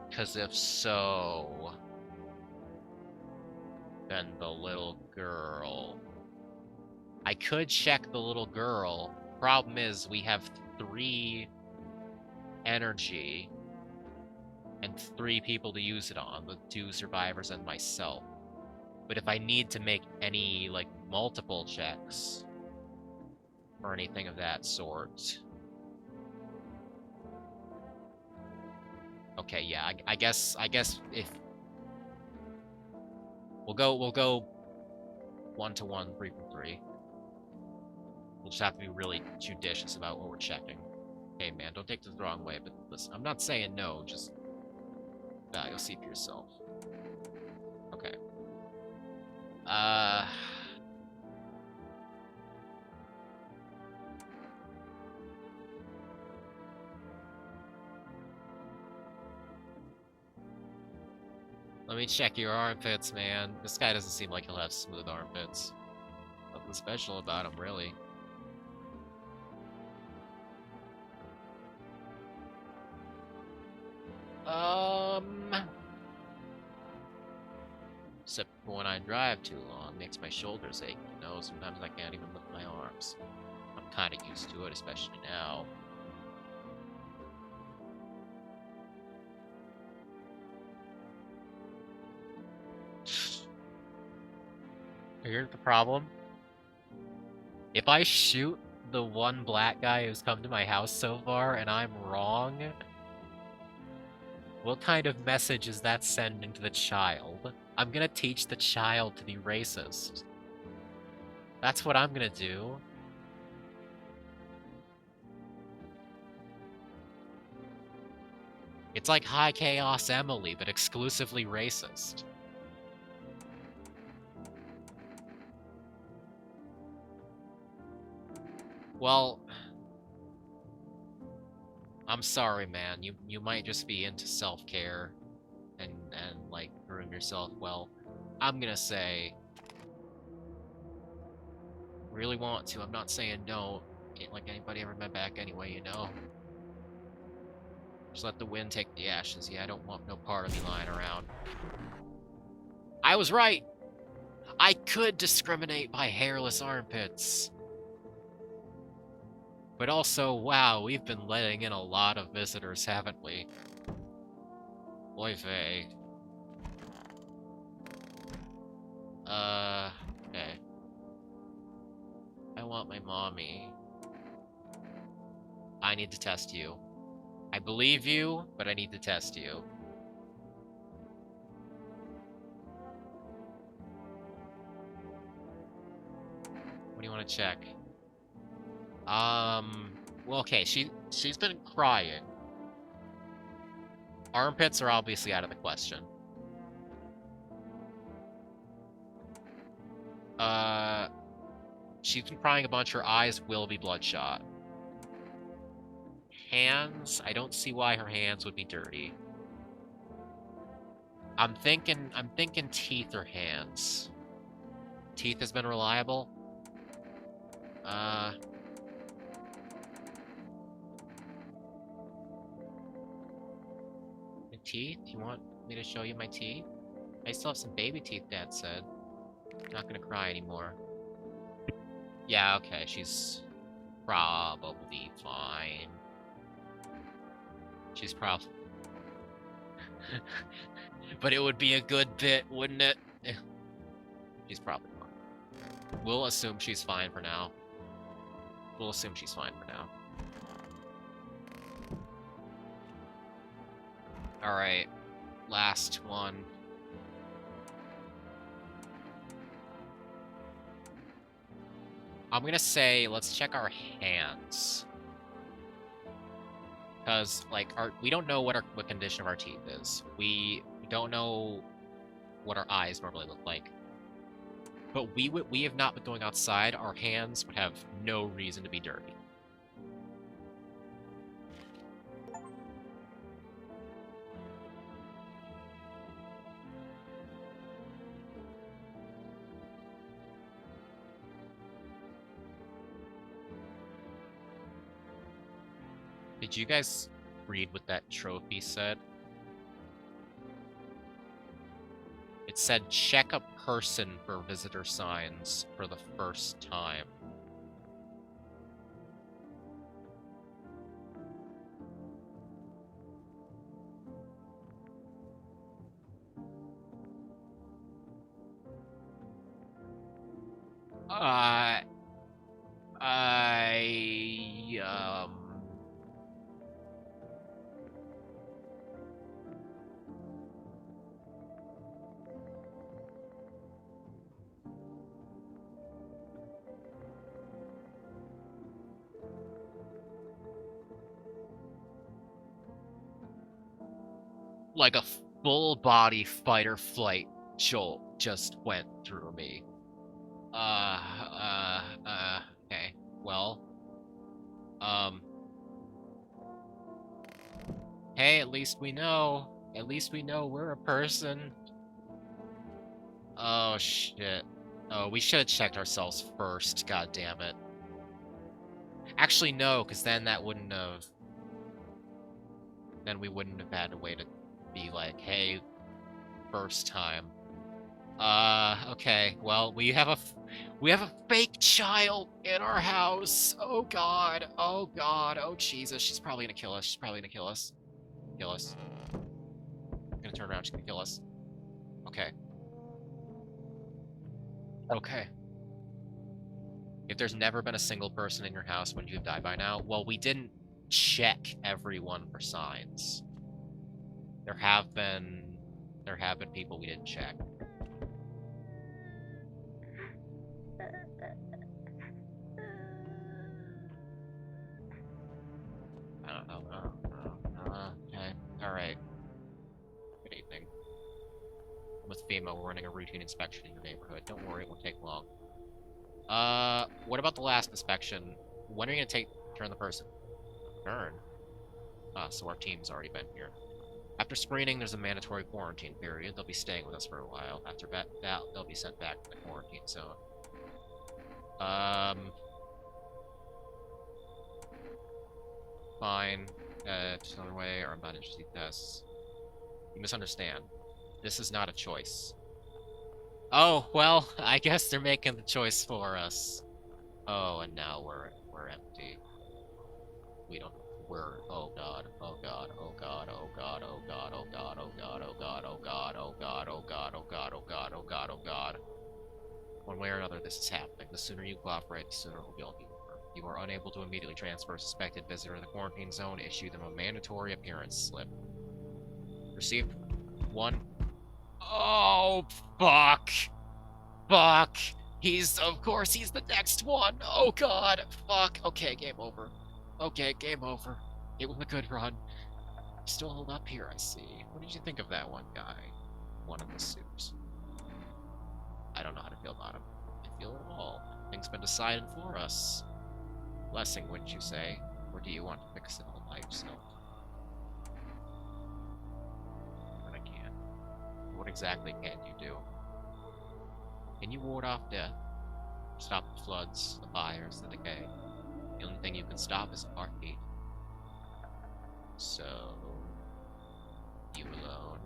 Because if so, then the little girl... I could check the little girl. Problem is, we have 3 energy and 3 people to use it on, the 2 survivors and myself. But if I need to make any, like, multiple checks or anything of that sort... Okay, yeah, I guess if... We'll go 1 to 1, 3 from 3. We'll just have to be really judicious about what we're checking. Hey, man, don't take this the wrong way, but listen, I'm not saying no, just... you'll see for yourself. Okay. Let me check your armpits, man. This guy doesn't seem like he'll have smooth armpits. Nothing special about him, really. Except when I drive too long, it makes my shoulders ache, you know? Sometimes I can't even lift my arms. I'm kind of used to it, especially now. Here's the problem. If I shoot the one black guy who's come to my house so far and I'm wrong, what kind of message is that sending to the child? I'm gonna teach the child to be racist. That's what I'm gonna do. It's like High Chaos Emily, but exclusively racist. Well, I'm sorry, man. You might just be into self-care and like groom yourself. Well, I'm gonna say, really want to. I'm not saying no. Ain't like anybody ever my back anyway, you know. Just let the wind take the ashes. Yeah, I don't want no part of me lying around. I was right. I could discriminate by hairless armpits. But also, wow, we've been letting in a lot of visitors, haven't we? Oy vey. Okay. I want my mommy. I need to test you. I believe you, but I need to test you. What do you want to check? Well, okay, she's been crying. Armpits are obviously out of the question. She's been crying a bunch. Her eyes will be bloodshot. Hands, I don't see why her hands would be dirty. I'm thinking teeth or hands. Teeth has been reliable. The teeth? You want me to show you my teeth? I still have some baby teeth, Dad said. I'm not gonna cry anymore. Yeah, okay, she's probably fine. She's probably... But it would be a good bit, wouldn't it? She's probably fine. We'll assume she's fine for now. We'll assume she's fine for now. Alright. last one. I'm gonna say, let's check our hands. Because, like, we don't know what condition of our teeth is. We don't know what our eyes normally look like. But we have not been going outside. Our hands would have no reason to be dirty. Did you guys read what that trophy said? It said, check a person for visitor signs for the first time. Like a full body fight or flight jolt just went through me. Okay. Well. Hey, at least we know. At least we know we're a person. Oh, shit. Oh, we should have checked ourselves first, god damn it. Actually, no, because then that wouldn't have... Then we wouldn't have had a way to be like, hey, first time. Okay, well, we have a fake child in our house. Oh god, oh god, oh Jesus, she's probably gonna kill us. She's probably gonna kill us. Kill us. I'm gonna turn around, she's gonna kill us. Okay. Okay. If there's never been a single person in your house, wouldn't you have died by now? Well, we didn't check everyone for signs. There have been people we didn't check. I don't know. Okay. Alright. Good evening. With FEMA, we're running a routine inspection in your neighborhood. Don't worry, it won't take long. What about the last inspection? When are you gonna turn the person? Turn? So our team's already been here. After screening, there's a mandatory quarantine period. They'll be staying with us for a while. After that, they'll be sent back to the quarantine zone. Fine. Just another way, or I'm not interested in tests. You misunderstand. This is not a choice. Oh, well, I guess they're making the choice for us. Oh, and now we're empty. Oh god, oh god, oh god, oh god, oh god, oh god, oh god, oh god, oh god, oh god, oh god, oh god, oh god, oh god, oh god. One way or another, this is happening. The sooner you cooperate, the sooner it will be all over. You are unable to immediately transfer a suspected visitor to the quarantine zone. Issue them a mandatory appearance slip. Received 1. Oh, fuck. Fuck. Of course, he's the next one. Oh, God. Fuck. Okay, game over. Okay, game over. It was a good run. Still hold up here, I see. What did you think of that one guy? One in the suit. I don't know how to feel about him. I feel it all. Things been decided for us. Blessing, wouldn't you say? Or do you want to fix it all by yourself? But I can't. What exactly can you do? Can you ward off death? Stop the floods, the fires, the decay? The only thing you can stop is a heartbeat. So... you alone?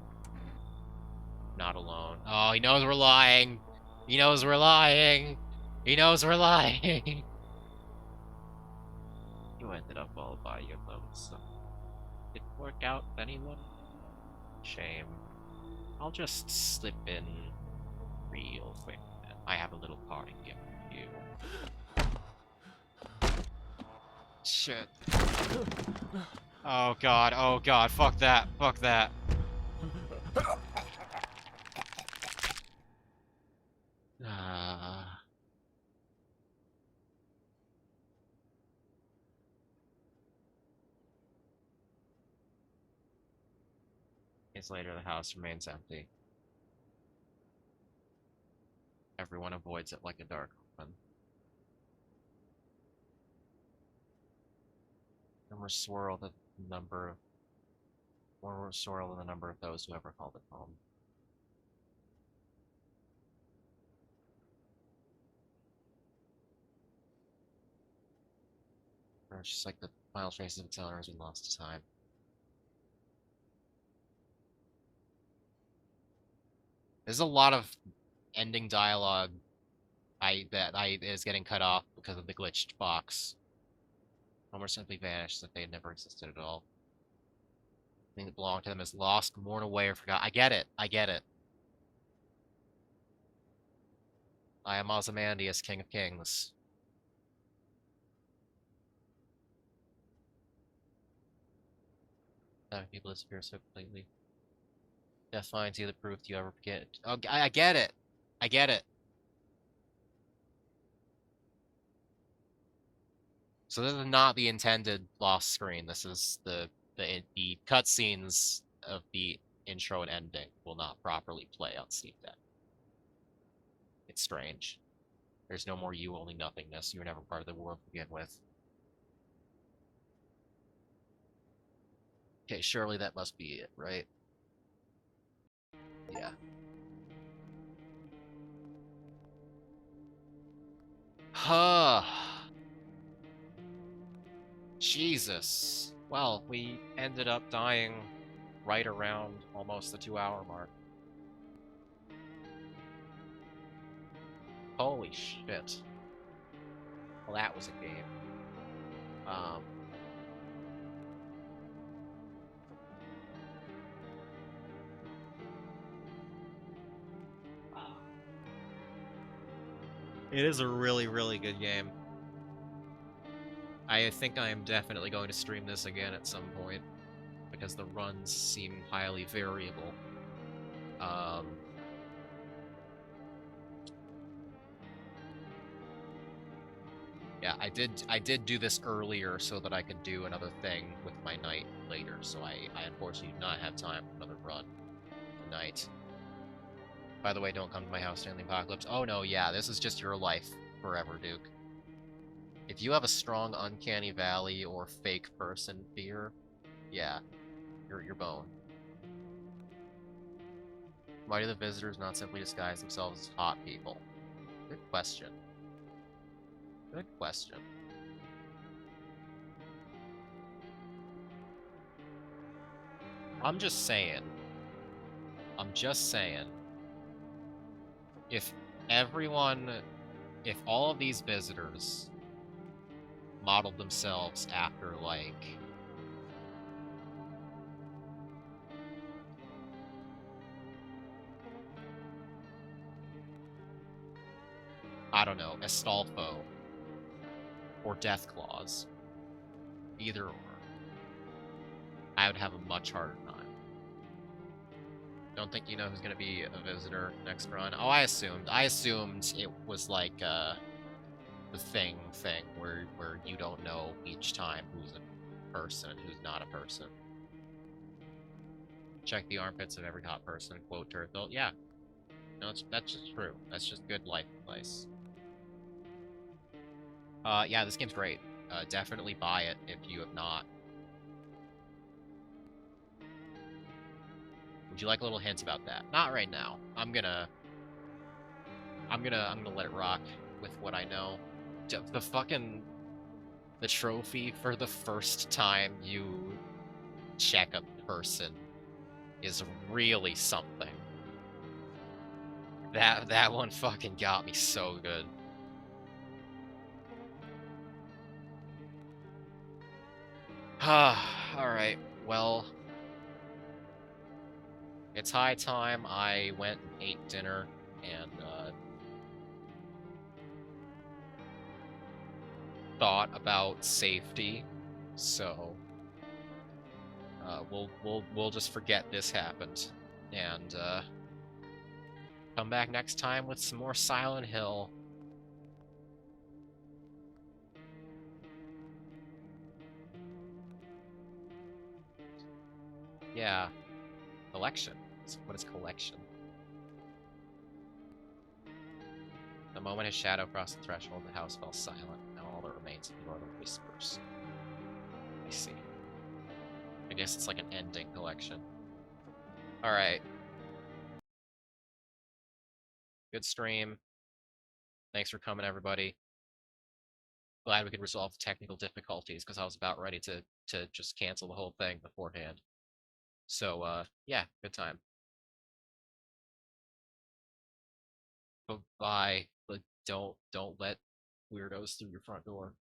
Not alone. Oh, he knows we're lying! He knows we're lying! He knows we're lying! You ended up all by your lonesome. Did it work out with anyone? Shame. I'll just slip in real quick then. I have a little parting gift for you. Shit. Oh god, fuck that, fuck that. Days later, the house remains empty. Everyone avoids it like a dark omen. Rumors swirl the number of Rumors swirl the number of those who ever called it home. It's just like the final traces of its owner has been lost to time. There's a lot of ending dialogue that is getting cut off because of the glitched box. Homer simply vanished as if they had never existed at all. Thing that belonged to them is lost, worn away, or forgot. I get it. I get it. I am Ozymandias, King of Kings. Having people disappear so completely. Death finds you the proof you ever forget. Oh, I get it. I get it. So this is not the intended lost screen. This is the cutscenes of the intro and ending will not properly play on Steam Deck. It's strange. There's no more you, only nothingness. You were never part of the world to begin with. Okay, surely that must be it, right? Yeah. Huh. Jesus. Well, we ended up dying right around almost the 2-hour mark. Holy shit. Well, that was a game. It is a really, really good game. I think I am definitely going to stream this again at some point, because the runs seem highly variable. Yeah, I did do this earlier so that I could do another thing with my night later, so I unfortunately do not have time for another run tonight. By the way, don't come to my house during the apocalypse. Oh no, yeah, this is just your life forever, Duke. If you have a strong uncanny valley or fake person fear, yeah, you're bone. Why do the visitors not simply disguise themselves as hot people? Good question. Good question. I'm just saying. I'm just saying. If all of these visitors modeled themselves after, like, I don't know, Astolfo or Deathclaws, either or, I would have a much harder time. Don't think you know who's gonna be a visitor next run. Oh, I assumed it was like the thing where you don't know each time who's a person, who's not a person. Check the armpits of every hot person. Quote Turtle. Yeah, no, that's just true. That's just good life advice. Yeah, this game's great. Definitely buy it if you have not. Would you like a little hint about that? Not right now. I'm gonna let it rock with what I know. The trophy for the first time you check a person is really something. That one fucking got me so good. Alright, well, it's high time I went and ate dinner and thought about safety, so we'll just forget this happened. And come back next time with some more Silent Hill. Yeah, collection. What is collection? The moment his shadow crossed the threshold, the house fell silent. Now all that remains of the northern whispers. I see. I guess it's like an ending collection. Alright. Good stream. Thanks for coming, everybody. Glad we could resolve the technical difficulties, because I was about ready to just cancel the whole thing beforehand. So, yeah, good time. Bye. But don't let weirdos through your front door.